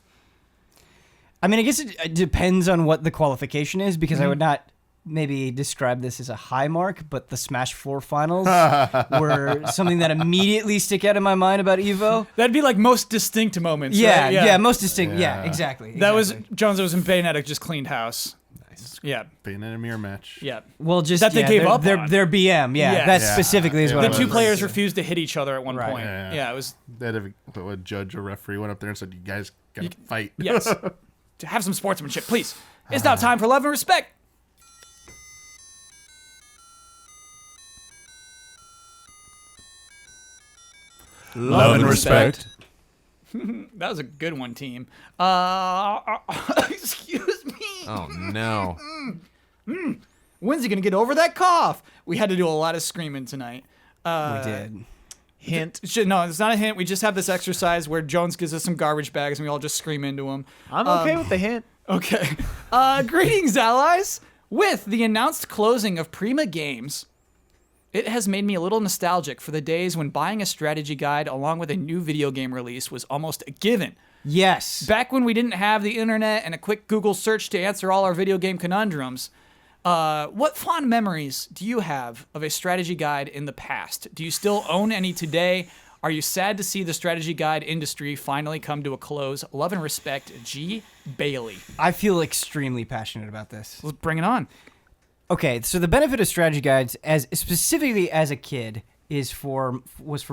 I mean, I guess it depends on what the qualification is, because I would not maybe describe this as a high mark, but the Smash 4 finals were something that immediately stick out in my mind about Evo. That'd be like most distinct moments. Yeah, right? yeah, most distinct. Yeah, Yeah. exactly. That was exactly. Jones. It was in Bayonetta, just cleaned house. Nice. Yeah, Being in a mirror match. yeah. well, just that they gave their, up their, on. their BM. Yeah, Yeah. that Yeah. specifically is Yeah, what The I was two referring players to. refused to hit each other at one Right. point. Yeah. Yeah, it was They had a judge or referee went up there and said, "You guys gotta fight." yes. To have some sportsmanship, please. It's now time for love and respect. Love and respect. That was a good one, team. Excuse me. Oh no. When's he gonna get over that cough? We had to do a lot of screaming tonight. We did. Hint. No, it's not a hint. We just have this exercise where Jones gives us some garbage bags and we all just scream into them. I'm okay with the hint. Okay. Greetings, allies. With the announced closing of Prima Games, it has made me a little nostalgic for the days when buying a strategy guide along with a new video game release was almost a given. Yes. Back when we didn't have the internet and a quick Google search to answer all our video game conundrums, what fond memories do you have of a strategy guide in the past? Do you still own any today? Are you sad to see the strategy guide industry finally come to a close? Love and respect, G. Bailey. I feel extremely passionate about this. Let's bring it on. Okay, so the benefit of strategy guides, as specifically as a kid, was for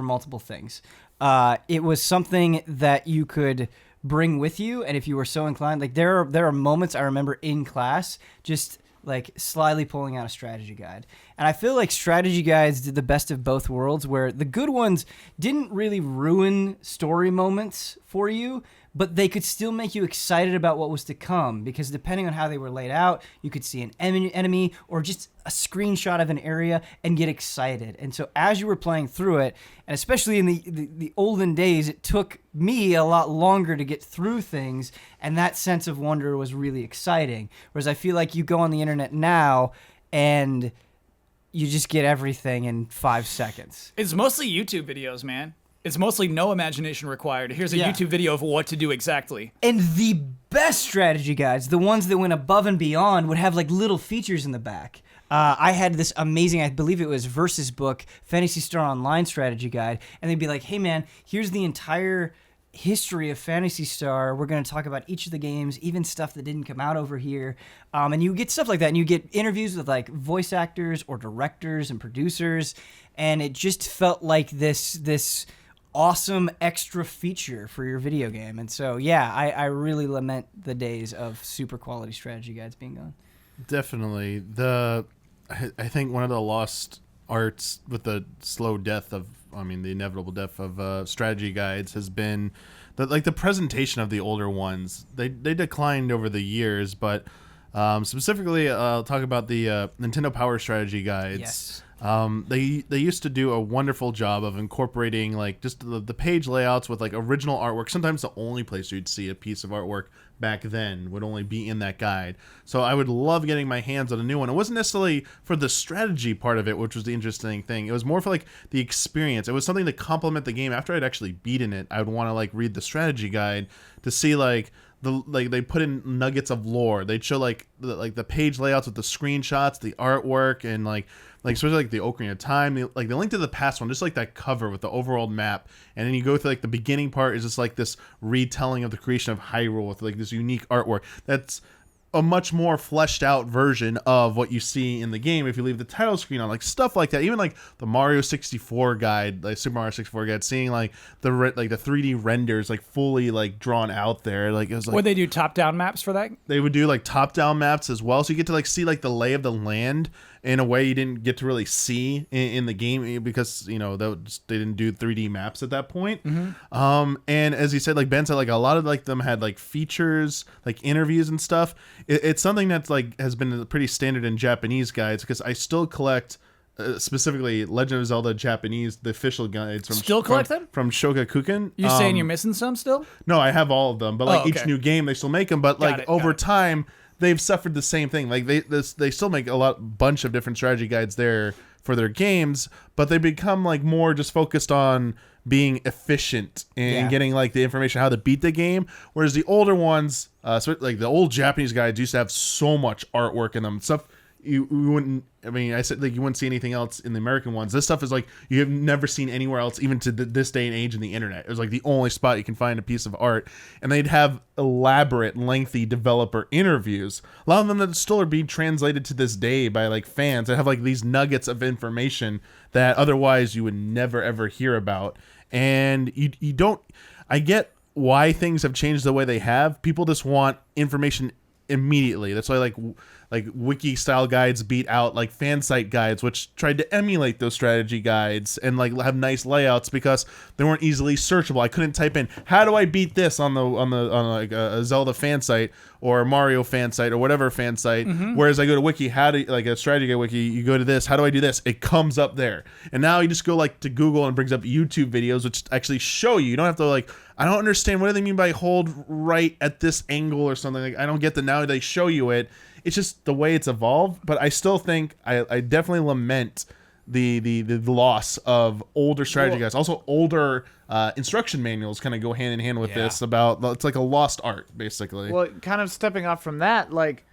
multiple things. It was something that you could bring with you, and if you were so inclined, like there are moments I remember in class just like slyly pulling out a strategy guide. And I feel like strategy guides did the best of both worlds, where the good ones didn't really ruin story moments for you, but they could still make you excited about what was to come, because depending on how they were laid out, you could see an enemy or just a screenshot of an area and get excited. And so as you were playing through it, and especially in the olden days, it took me a lot longer to get through things, and that sense of wonder was really exciting. Whereas I feel like you go on the internet now and you just get everything in 5 seconds. It's mostly YouTube videos, man. It's mostly no imagination required. Here's a YouTube video of what to do exactly. And the best strategy guides, the ones that went above and beyond, would have like little features in the back. I had this amazing, I believe it was Versus book, Phantasy Star Online strategy guide, and they'd be like, hey man, here's the entire history of Phantasy Star. We're going to talk about each of the games, even stuff that didn't come out over here. And you get stuff like that, and you get interviews with like voice actors or directors and producers, and it just felt like this awesome extra feature for your video game. And so, yeah, I really lament the days of super quality strategy guides being gone. Definitely. I think one of the lost arts with the slow death of, the inevitable death of strategy guides has been the presentation of the older ones. They declined over the years, but specifically, I'll talk about the Nintendo Power Strategy guides. Yes. They used to do a wonderful job of incorporating like just the page layouts with like original artwork. Sometimes the only place you'd see a piece of artwork back then would only be in that guide. So I would love getting my hands on a new one. It wasn't necessarily for the strategy part of it, which was the interesting thing. It was more for like the experience. It was something to complement the game. After I'd actually beaten it, I would want to like read the strategy guide to see like they put in nuggets of lore. They'd show like the page layouts with the screenshots, the artwork, and like especially like the Ocarina of Time, the Link to the Past one, just like that cover with the overall map, and then you go through like the beginning part is just like this retelling of the creation of Hyrule with like this unique artwork. That's a much more fleshed out version of what you see in the game if you leave the title screen on, like stuff like that. Even like the Mario 64 guide, like Super Mario 64 guide, seeing like the 3D renders like fully like drawn out there. Like it was like, Would they do top-down maps for that? they would do like top-down maps as well, so you get to like see like the lay of the land in a way you didn't get to really see in the game because they didn't do 3D maps at that point. And as you said, like Ben said, like a lot of like them had like features, like interviews and stuff. It's something that's like has been pretty standard in Japanese guides because I still collect specifically Legend of Zelda Japanese, the official guides from from Shogakukan. You saying you're missing some still? No, I have all of them, but like okay. each new game they still make them. But like over time, they've suffered the same thing. Like they still make a bunch of different strategy guides there for their games, but they become like more just focused on being efficient and getting like the information how to beat the game. Whereas the older ones, like the old Japanese guides, used to have so much artwork in them, stuff you wouldn't. I said like you wouldn't see anything else in the American ones. This stuff is like you have never seen anywhere else, even to this day and age in the internet. It was like the only spot you can find a piece of art, and they'd have elaborate, lengthy developer interviews. A lot of them that still are being translated to this day by like fans that have like these nuggets of information that otherwise you would never ever hear about. And you don't. I get why things have changed the way they have. People just want information immediately. That's why like wiki style guides beat out like fan site guides, which tried to emulate those strategy guides and like have nice layouts because they weren't easily searchable. I couldn't type in how do I beat this on like a Zelda fan site or a Mario fan site or whatever fan site. Whereas I go to wiki, like a strategy guide wiki, you go to this, how do I do this? It comes up there. And now you just go like to Google and it brings up YouTube videos which actually show you. You don't have to like, I don't understand what do they mean by hold right at this angle or something. Like I don't get that now they show you it. It's just the way it's evolved, but I still think I definitely lament the loss of older strategy guides. Also, older instruction manuals kind of go hand in hand with this. It's like a lost art, basically. Well, kind of stepping off from that, like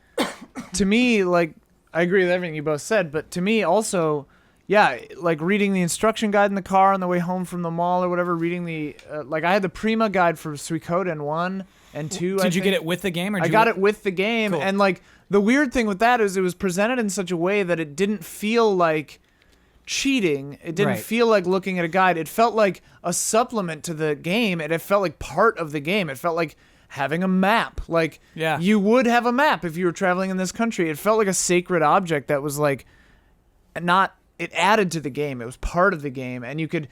to me, like I agree with everything you both said, but to me also, like reading the instruction guide in the car on the way home from the mall or whatever. Reading the like I had the Prima guide for Suikoden 1 and 2. Did you get it with the game? Or I got it with the game, cool. And like. The weird thing with that is it was presented in such a way that it didn't feel like cheating. It didn't feel like looking at a guide. It felt like a supplement to the game, and it felt like part of the game. It felt like having a map. Like you would have a map if you were traveling in this country. It felt like a sacred object that was like it added to the game. It was part of the game, and you could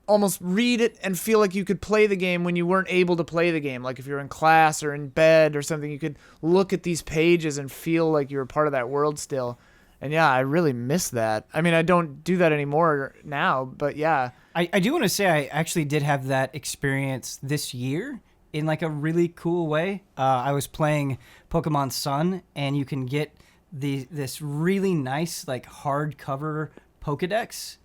almost read it and feel like you could play the game when you weren't able to play the game. Like if you're in class or in bed or something, you could look at these pages and feel like you were part of that world still. And yeah, I really miss that. I mean, I don't do that anymore now, but yeah. I do want to say I actually did have that experience this year in like a really cool way. I was playing Pokemon Sun, and you can get this really nice like hardcover Pokedex,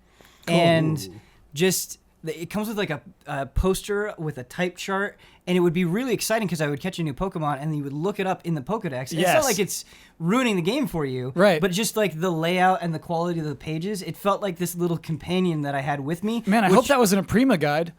and just it comes with like a poster with a type chart, and it would be really exciting because I would catch a new Pokemon and you would look it up in the Pokedex. And It's not like it's ruining the game for you, right? But just like the layout and the quality of the pages, it felt like this little companion that I had with me. Man, I hope that wasn't a Prima guide.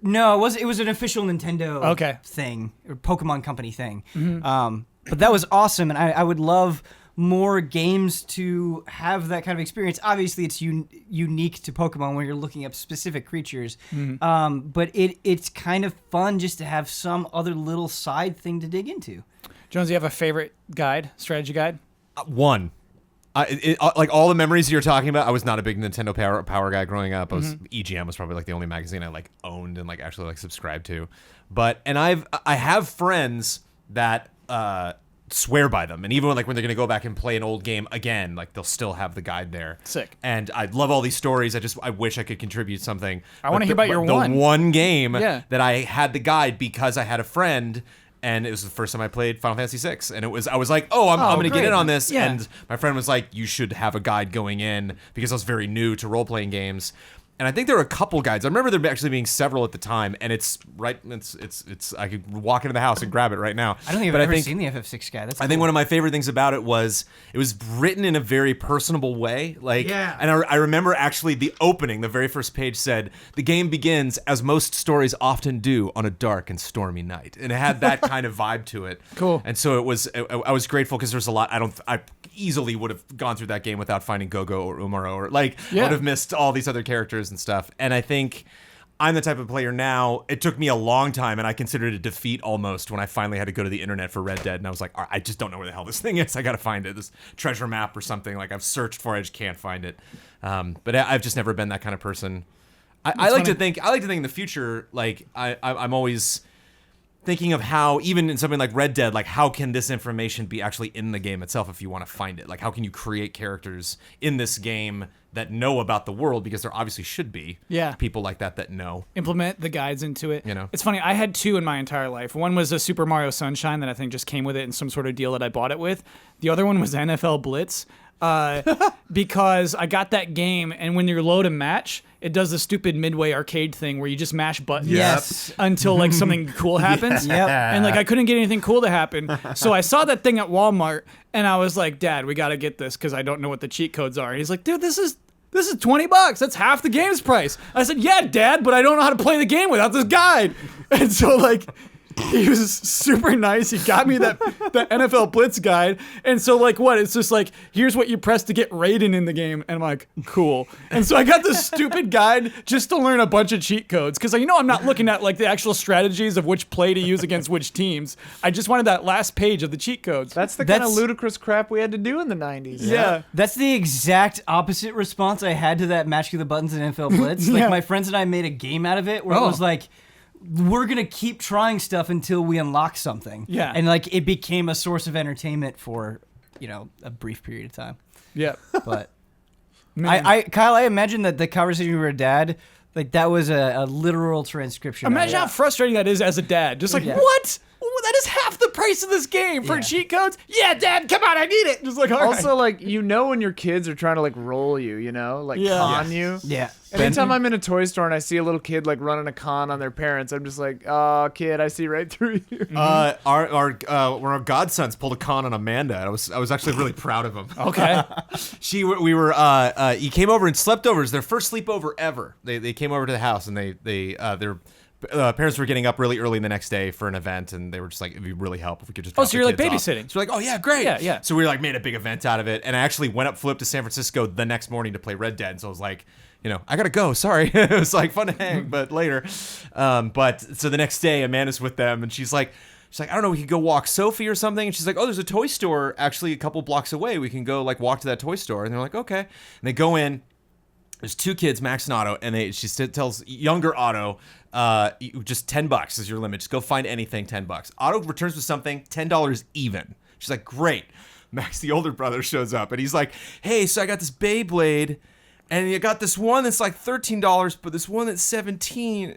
No, it was an official Nintendo thing or Pokemon Company thing. Mm-hmm. But that was awesome, and I would love more games to have that kind of experience. Obviously, it's unique to Pokemon when you're looking up specific creatures, but it's kind of fun just to have some other little side thing to dig into. Jones, you have a favorite guide, strategy guide? One. Like all the memories you're talking about, I was not a big Nintendo Power guy growing up. EGM was probably like the only magazine I like owned and like actually like subscribed to. I have friends that swear by them, and even when they're gonna go back and play an old game again, like they'll still have the guide there. Sick. And I love all these stories. I wish I could contribute something. I want to hear about your one. The one game that I had the guide because I had a friend. And it was the first time I played Final Fantasy VI, and I was like, I'm going to get in on this. Yeah. And my friend was like, you should have a guide going in, because I was very new to role playing games. And I think there were a couple guides. I remember there actually being several at the time, and it's I could walk into the house and grab it right now. I don't think I've ever seen the FF6 guide. That's I think one of my favorite things about it was written in a very personable way. And I remember actually the opening, the very first page said, "The game begins as most stories often do on a dark and stormy night," and it had that kind of vibe to it. Cool. And so I was grateful because there's a lot. I easily would have gone through that game without finding Gogo or Umaro, or would have missed all these other characters and stuff. And I think I'm the type of player now, it took me a long time, and I considered it a defeat almost when I finally had to go to the internet for Red Dead, and I was like, I just don't know where the hell this thing is. I gotta find it, this treasure map or something. Like, I've searched for it, I just can't find it. But I've just never been that kind of person. I like to think in the future, like I'm always thinking of how, even in something like Red Dead, like how can this information be actually in the game itself if you want to find it? Like, how can you create characters in this game that know about the world, because there obviously should be people like that know. Implement the guides into it. You know, it's funny. I had two in my entire life. One was a Super Mario Sunshine that I think just came with it in some sort of deal that I bought it with. The other one was NFL Blitz. Because I got that game, and when you load a match, it does the stupid Midway arcade thing where you just mash buttons until like something cool happens. And like I couldn't get anything cool to happen, so I saw that thing at Walmart, and I was like, "Dad, we got to get this because I don't know what the cheat codes are." And he's like, "Dude, this is $20. That's half the game's price." I said, "Yeah, Dad, but I don't know how to play the game without this guide." And so like, he was super nice. He got me that NFL Blitz guide. And so like what? It's just like, here's what you press to get Raiden in the game. And I'm like, cool. And so I got this stupid guide just to learn a bunch of cheat codes. Because I'm not looking at like the actual strategies of which play to use against which teams. I just wanted that last page of the cheat codes. That's the kind of ludicrous crap we had to do in the 90s. Yeah. That's the exact opposite response I had to that Match Through the Buttons in NFL Blitz. Like my friends and I made a game out of it where it was like, we're going to keep trying stuff until we unlock something. Yeah. And like it became a source of entertainment for, a brief period of time. Yeah. But Kyle, I imagine that the conversation with your dad, like that was a literal transcription. Imagine how frustrating that is as a dad. Just like, what? Oh, that is half the price of this game for cheat codes. Yeah, Dad, come on, I need it. Just like, all also, right. like, when your kids are trying to like roll you, like con you. Yeah. Anytime I'm in a toy store and I see a little kid like running a con on their parents, I'm just like, oh, kid, I see right through you. Our godsons pulled a con on Amanda. I was actually really proud of him. Okay. He came over and slept over. It was their first sleepover ever. They came over to the house, and their parents were getting up really early the next day for an event, and they were just like, it'd be really help if we could just drop so you're the like kids off. babysitting. So we're like, oh yeah, great. Yeah. So we made a big event out of it, and I actually flew up to San Francisco the next morning to play Red Dead. So I was like, I gotta go. Sorry. It was like fun to hang, but later. But so the next day, Amanda's with them, and she's like, I don't know, we could go walk Sophie or something. And she's like, oh, there's a toy store actually a couple blocks away. We can go like walk to that toy store. And they're like, okay. And they go in. There's 2 kids, Max and Otto, and she tells younger Otto, just $10 is your limit. Just go find anything, $10. Otto returns with something, $10 even. She's like, great. Max, the older brother, shows up, and he's like, hey, so I got this Beyblade, and you got this one that's like $13, but this one that's $17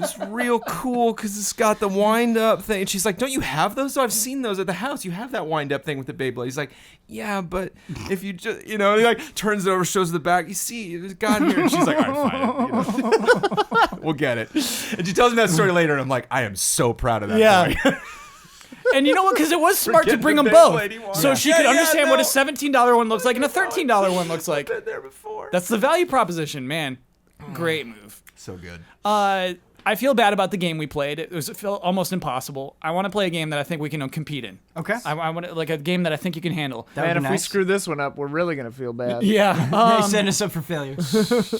is real cool because it's got the wind-up thing. And she's like, don't you have those? Oh, I've seen those at the house. You have that wind-up thing with the Beyblade. He's like, yeah, but if you just, he like turns it over, shows the back. You see, it's got here. And she's like, all right, fine. We'll get it. And she tells me that story later, and I'm like, I am so proud of that boy. And you know what? Because it was smart to bring them both, so she could understand what a $17 one looks like and a $13 one looks like. Been there before. That's the value proposition, man. Great move. So good. I feel bad about the game we played. It felt almost impossible. I want to play a game that I think we can compete in. Okay. I want like a game that I think you can handle. Man, if we screw this one up, we're really gonna feel bad. Yeah. They set us up for failure.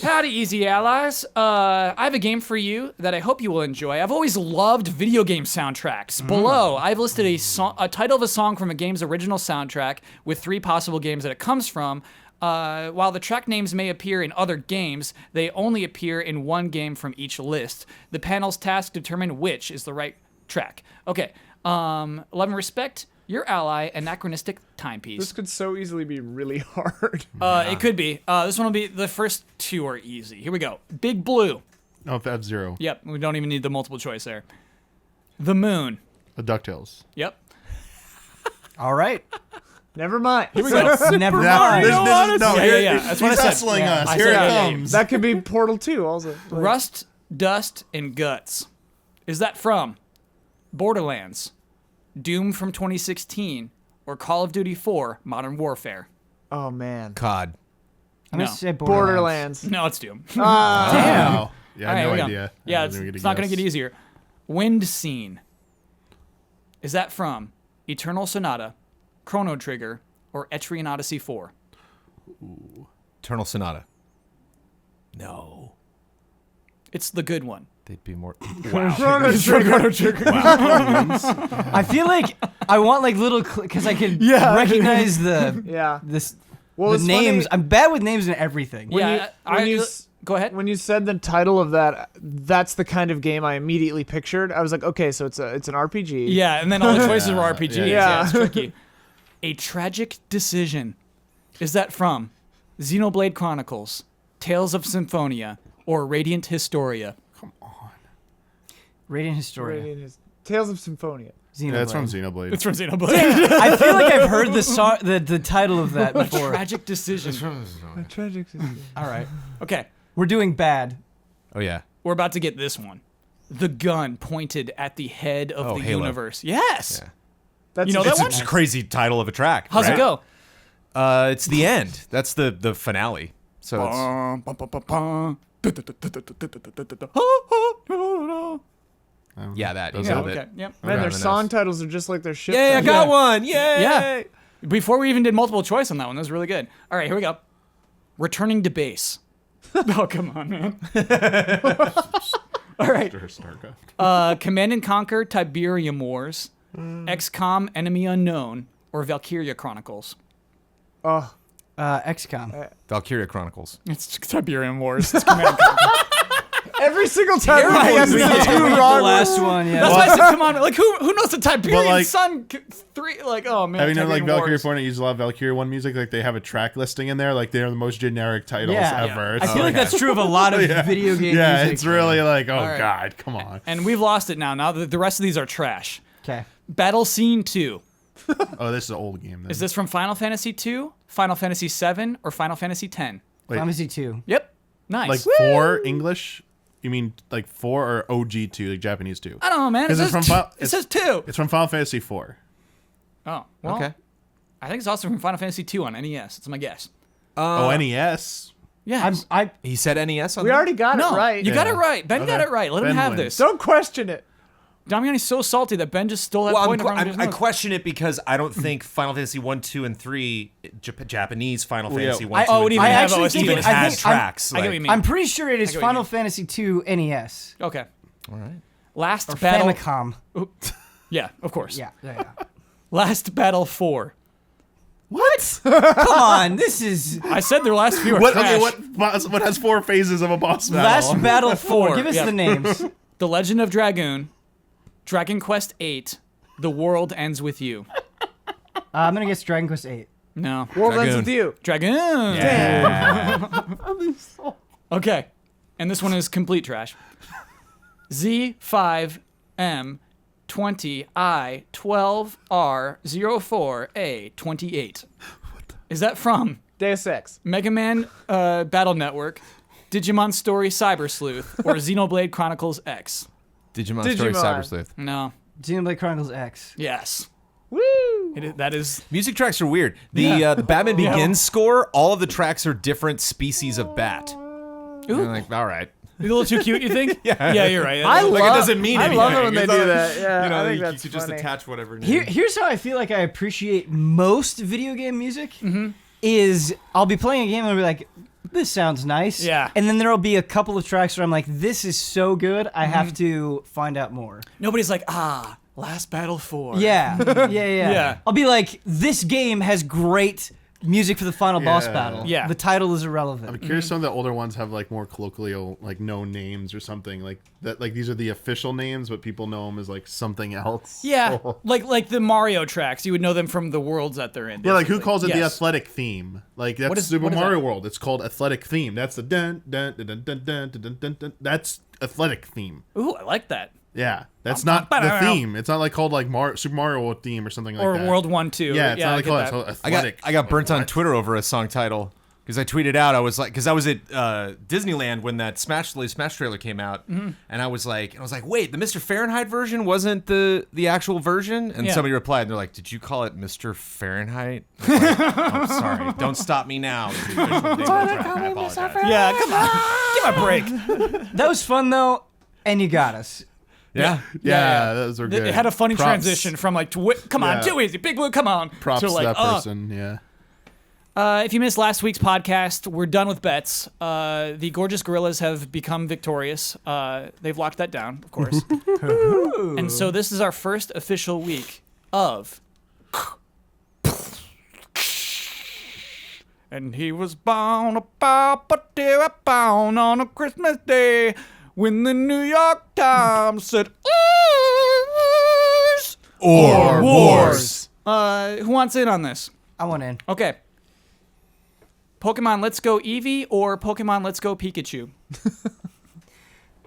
Howdy, easy allies. I have a game for you that I hope you will enjoy. I've always loved video game soundtracks. Below, I've listed a title of a song from a game's original soundtrack with 3 possible games that it comes from. While the track names may appear in other games, they only appear in one game from each list. The panel's task determine which is the right track. Okay. Love and respect. Your ally, anachronistic timepiece. This could so easily be really hard. It could be. This one will be, the first 2 are easy. Here we go. Big Blue. Oh, F-Zero. Yep, we don't even need the multiple choice there. The Moon. A DuckTales. Yep. All right. Never mind. Here we go. Never Now, mind. Yeah. That's what I He's said. hustling us. I Here said it yeah. comes. That could be Portal 2 also. Rust, Dust, and Guts. Is that from Borderlands, Doom from 2016, or Call of Duty 4 Modern Warfare? Oh man. COD. I'm going No. to say Borderlands. No, it's Doom. Wow. Yeah, All right, no here we go. idea. Yeah, I it's didn't even not going to guess. get easier. Wind Scene. Is that from Eternal Sonata, Chrono Trigger, or Etrian Odyssey 4? Eternal Sonata. No. It's the good one. They'd be more. Chrono Trigger. I feel like I want like little because I can recognize the Yeah. this Well, the it's names. funny- I'm bad with names and everything. Go ahead. When you said the title of that, that's the kind of game I immediately pictured. I was like, okay, so it's an RPG. Yeah, and then all the choices were RPGs. Yeah. Yeah, it's tricky. A Tragic Decision. Is that from Xenoblade Chronicles, Tales of Symphonia, or Radiant Historia? Radiant Historia. Tales of Symphonia. Xenoblade. Yeah, it's from Xenoblade. It's from Xenoblade. I feel like I've heard the song, the title of that A before. Tragic Decision. Tragic. All right, Okay, we're doing bad. Oh yeah. we're about to get this one. The gun pointed at the head of Oh, the Halo. universe. Yes. Yeah. That's You know that It's one? a crazy title of a track. How's right? it go? It's the end. That's the finale. So it's yeah, that. You That's nailed it. it. Okay. Yep. Man, Around their the song nose. titles are just like their shit. Yay, I titles. got Yeah. one. Yay. Yeah. Before we even did multiple choice on that one, that was really good. All right, here we go. Returning to base. Oh, come on, man. All right. StarCraft. Command and Conquer Tiberium Wars, XCOM Enemy Unknown, or Valkyria Chronicles. Oh, XCOM. Valkyria Chronicles. It's Tiberium Wars. It's Command and Conquer. every single time we Terrible. guess the Yeah. two the wrong last ones. one, yeah. That's why I said, come on. Like, who knows the Tiberian like- Sun 3? Like, oh, man. Have you known like Tiberian Valkyrie Wars. 4 uses a lot of Valkyrie 1 music? Like they have a track listing in there. Like they're the most generic titles Yeah. ever. I It's feel like that's true of a lot of video game yeah, music. it's really like, oh right. God, come on. And we've lost it now. Now the rest of these are trash. Okay. Battle Scene 2. Oh, this is an old game. Then. Is this from Final Fantasy 2, Final Fantasy 7, or Final Fantasy 10? Wait. Fantasy 2. Yep. Nice. like 4 English? You mean like 4 or OG2, like Japanese 2? I don't know, man. It 'Cause says, it's from it says 2. It's from Final Fantasy 4. Oh, well. Okay. I think it's also from Final Fantasy 2 on NES. That's my guess. Oh, NES. Yeah. He said NES on We there? already got No, it right. you got it Yeah. right. Ben got Okay. it right. Let him Ben have wins. this. Don't question it. Damiani's so salty that Ben just stole that Well, point. in front of his I nose. question it because I don't think Final Fantasy 1, 2, and 3, Japanese Final Well, yeah. Fantasy 1, I- 2, oh, and it 3, even I have actually OST think in it- it. I has think I'm- tracks. I get what like- you mean. I'm pretty sure it is I get what you Final mean. Fantasy 2 NES. Okay. All right. Last Or battle. Famicom. Yeah, of course. Yeah. Last Battle 4. What? What? Come on, this is I said their last few are What? trash. Okay, what has 4 phases of a boss battle? Last Battle 4. Give us Yeah. the names. The Legend of Dragoon, Dragon Quest VIII, The World Ends With You. I'm gonna guess Dragon Quest 8. No. World Dragoon. ends with you. Dragoon. Yeah. Okay. And this one is complete trash. Z5M20I12R04A28. Is that from Deus Ex. Mega Man Battle Network, Digimon Story Cyber Sleuth, or Xenoblade Chronicles X? Digimon Story Digimon. Cyber Sleuth. No. Xenoblade Chronicles X. Yes. Woo! That is. Music tracks are weird. The Yeah. the Batman Yeah. Begins score, all of the tracks are different species of bat. Ooh. You're like, all right. A little too cute, you think? Yeah. Yeah, you're right. I Like, love, it doesn't mean I anything. love it when they It's do not- that. Yeah, You know, I think you that's could just funny. attach whatever name. Here's how I feel like I appreciate most video game music. Is I'll be playing a game and I'll be like, this sounds nice. Yeah. And then there'll be a couple of tracks where I'm like, this is so good, I have to find out more. Nobody's like, Last Battle 4. Yeah. Yeah. Yeah. I'll be like, this game has great music for the final boss Yeah. battle. Yeah. The title is irrelevant. I'm curious. Some of the older ones have like more colloquial, like known names or something like that. Like these are the official names, but people know them as like something else. Yeah, like the Mario tracks, you would know them from the worlds that they're in. Yeah, like who basically. calls it the Yes. athletic theme? Like that's What is- Super what is Mario that? World. It's called athletic theme. That's the dun dun dun dun dun dun dun dun dun. That's athletic theme. Ooh, I like that. Yeah, that's not the theme. It's not like called like Super Mario World theme or something like Or that. World 1, 2. Yeah, it's not like I get called that. it's called I got athletic. I got burnt on What? Twitter over a song title because I tweeted out I was like because I was at Disneyland when that Smash trailer came out and I was like wait, the Mr. Fahrenheit version wasn't the actual version, and Yeah. somebody replied and they're like, did you call it Mr. Fahrenheit? I was like, I'm sorry, don't stop me now. It's the official name of the track. I apologize. Yeah, come on. Give a break. That was fun though, and you got us. Yeah. Yeah, those were good. It had a funny Props. transition from like, come on, Yeah. too easy, Big Blue, come on. Props to to like, that person. Yeah. If you missed last week's podcast, we're done with bets. The Gorgeous Gorillas have become victorious. They've locked that down, of course. And so this is our first official week of. And he was born on a Christmas day when the New York Times said, Or wars. Who wants in on this? I want in. Okay. Pokemon Let's Go Eevee or Pokemon Let's Go Pikachu?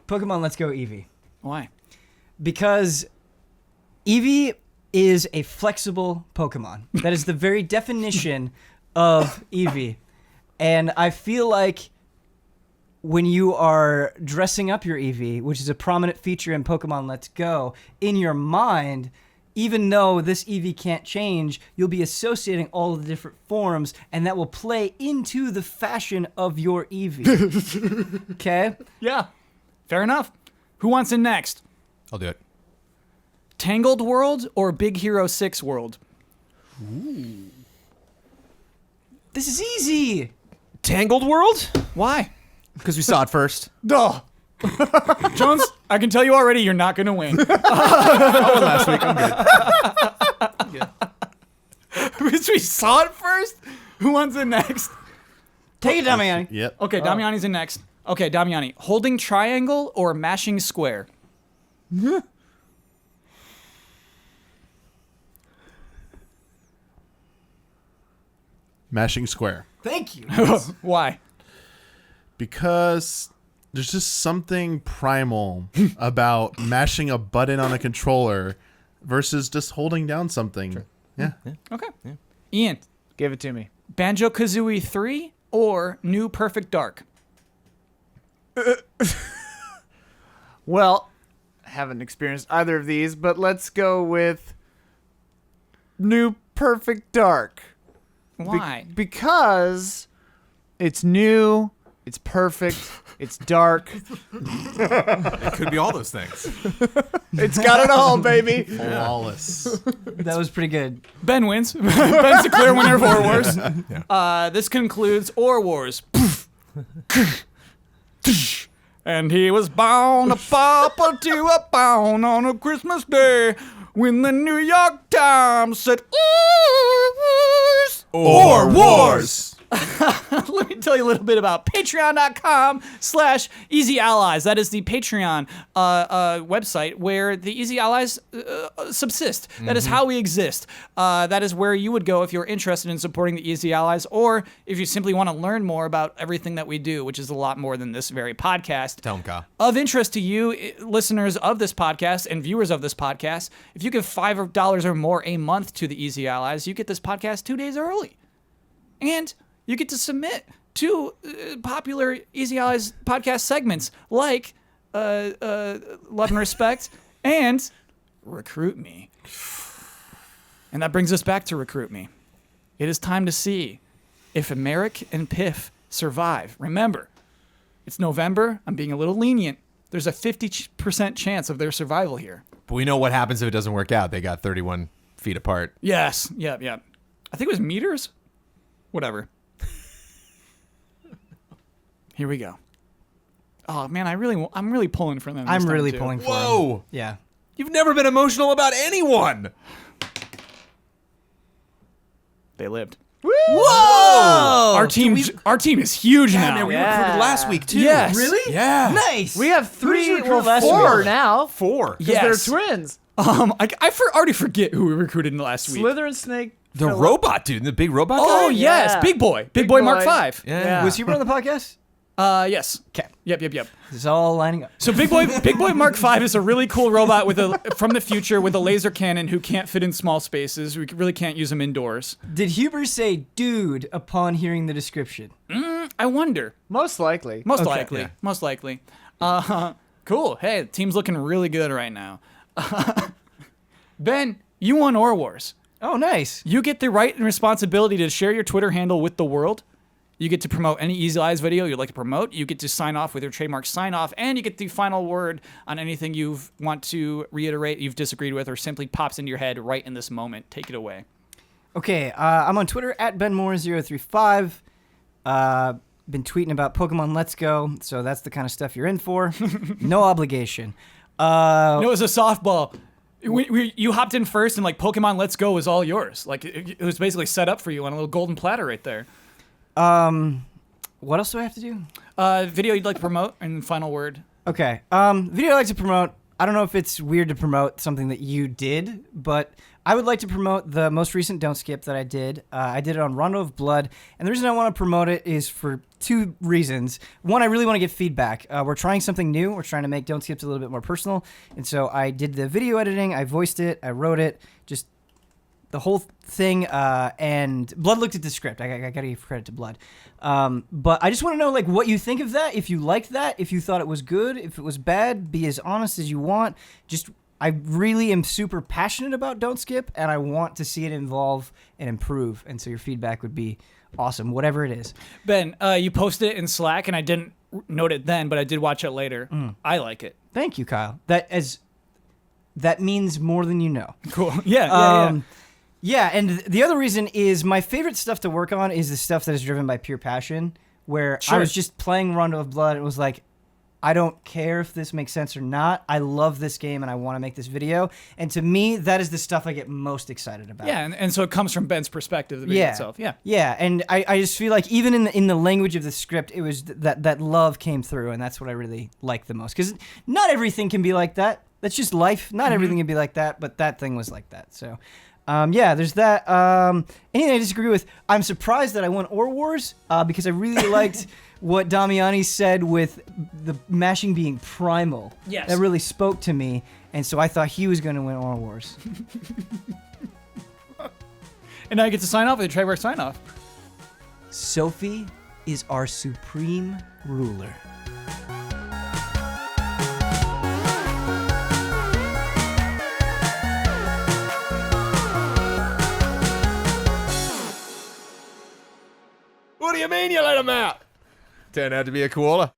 Pokemon Let's Go Eevee. Why? Because Eevee is a flexible Pokemon. That is the very definition of Eevee. And I feel like when you are dressing up your Eevee, which is a prominent feature in Pokemon Let's Go, in your mind, even though this Eevee can't change, you'll be associating all of the different forms, and that will play into the fashion of your Eevee. Okay? Yeah. Fair enough. Who wants in next? I'll do it. Tangled World or Big Hero 6 World? This is easy. Tangled World? Why? Because we saw it first. Duh. Jones, I can tell you already you're not going to win. Last week, I'm good. Because we saw it first? Who wants in next? Take it, Damiani. Yep. Okay, Damiani's in next. Okay, Damiani. Holding triangle or mashing square? Mashing square. Thank you. Why? Because there's just something primal about mashing a button on a controller versus just holding down something. Yeah. Okay. Ian, Give it to me. Banjo-Kazooie 3 or New Perfect Dark? Well, haven't experienced either of these, but let's go with New Perfect Dark. Why? Because it's new, it's perfect, it's dark, It could be all those things. it's got it all, baby. Flawless. That was pretty good. Ben wins. Ben's a clear winner of Or Wars. This concludes Or Wars. And he was bound a papa to a pound on a Christmas day when the New York Times said, Or wars. Let me tell you a little bit about patreon.com/Easy Allies. That is the Patreon website where the Easy Allies subsist. That is how we exist. That is where you would go if you're interested in supporting the Easy Allies, or if you simply want to learn more about everything that we do, which is a lot more than this very podcast. Tell 'em, Kyle. Of interest to you, listeners of this podcast and viewers of this podcast, if you give $5 or more a month to the Easy Allies, you get this podcast 2 days early. And you get to submit to popular Easy Allies podcast segments like Love and Respect and Recruit Me. And that brings us back to Recruit Me. It is time to see if Merrick and Piff survive. Remember, it's November. I'm being a little lenient. There's a 50% chance of their survival here. But we know what happens if it doesn't work out. They got 31 feet apart. Yes. Yep. I think it was meters. Whatever. Here we go. Oh man, I'm really pulling for them. I'm really pulling for them. Whoa. Yeah. You've never been emotional about anyone. They lived. Whoa. Our team is huge now. Man, we Yeah. recruited last week too. Yes. Really? Yeah. Nice. We have Who did you 3, recruit well, last 4 week? now. 4. Yes. They're twins. Already forget who we recruited in the last week. Slither and Snake. The robot dude, the big robot Oh guy. yes, Yeah. Big Boy Big Mark Boy. 5. Yeah. Was he on the podcast? Yes. Okay. Yep. It's all lining up. So Big Boy Mark 5 is a really cool robot from the future with a laser cannon who can't fit in small spaces. We really can't use him indoors. Did Huber say dude upon hearing the description? I wonder. Most likely. Most likely. Cool. Hey, the team's looking really good right now. Ben, you won Or Wars. Oh, nice. You get the right and responsibility to share your Twitter handle with the world. You get to promote any Easy Allies video you'd like to promote. You get to sign off with your trademark sign off, and you get the final word on anything you want to reiterate, you've disagreed with, or simply pops into your head right in this moment. Take it away. Okay, I'm on Twitter at BenMoore035. Been tweeting about Pokemon Let's Go, so that's the kind of stuff you're in for. No obligation. No, it was a softball. You hopped in first, and like Pokemon Let's Go was all yours. Like it was basically set up for you on a little golden platter right there. What else do I have to do? Video you'd like to promote, and final word. Okay. Video I'd like to promote. I don't know if it's weird to promote something that you did, but I would like to promote the most recent Don't Skip that I did. I did it on Rondo of Blood, and the reason I want to promote it is for 2 reasons. One, I really want to get feedback. We're trying something new. We're trying to make Don't Skips a little bit more personal, and so I did the video editing, I voiced it, I wrote it, just the whole thing, and Blood looked at the script. I gotta give credit to Blood. But I just want to know like what you think of that, if you liked that, if you thought it was good, if it was bad, be as honest as you want. I really am super passionate about Don't Skip, and I want to see it evolve and improve, and so your feedback would be awesome, whatever it is. Ben, you posted it in Slack, and I didn't note it then, but I did watch it later. I like it. Thank you, Kyle. That means more than you know. Cool. Yeah. Yeah, and the other reason is my favorite stuff to work on is the stuff that is driven by pure passion, where I was just playing Rondo of Blood and it was like, I don't care if this makes sense or not. I love this game and I want to make this video. And to me, that is the stuff I get most excited about. Yeah, and so it comes from Ben's perspective, the video itself. Yeah. Yeah, and I just feel like even in the language of the script, it was that love came through, and that's what I really like the most. Because not everything can be like that. That's just life. Not everything can be like that, but that thing was like that. So... there's that. Anything I disagree with, I'm surprised that I won Or Wars because I really liked what Damiani said with the mashing being primal. Yes. That really spoke to me, and so I thought he was going to win Or Wars. And now I get to sign off with a trademark sign off. Sophie is our supreme ruler. What do you mean you let him out? Turned out to be a koala.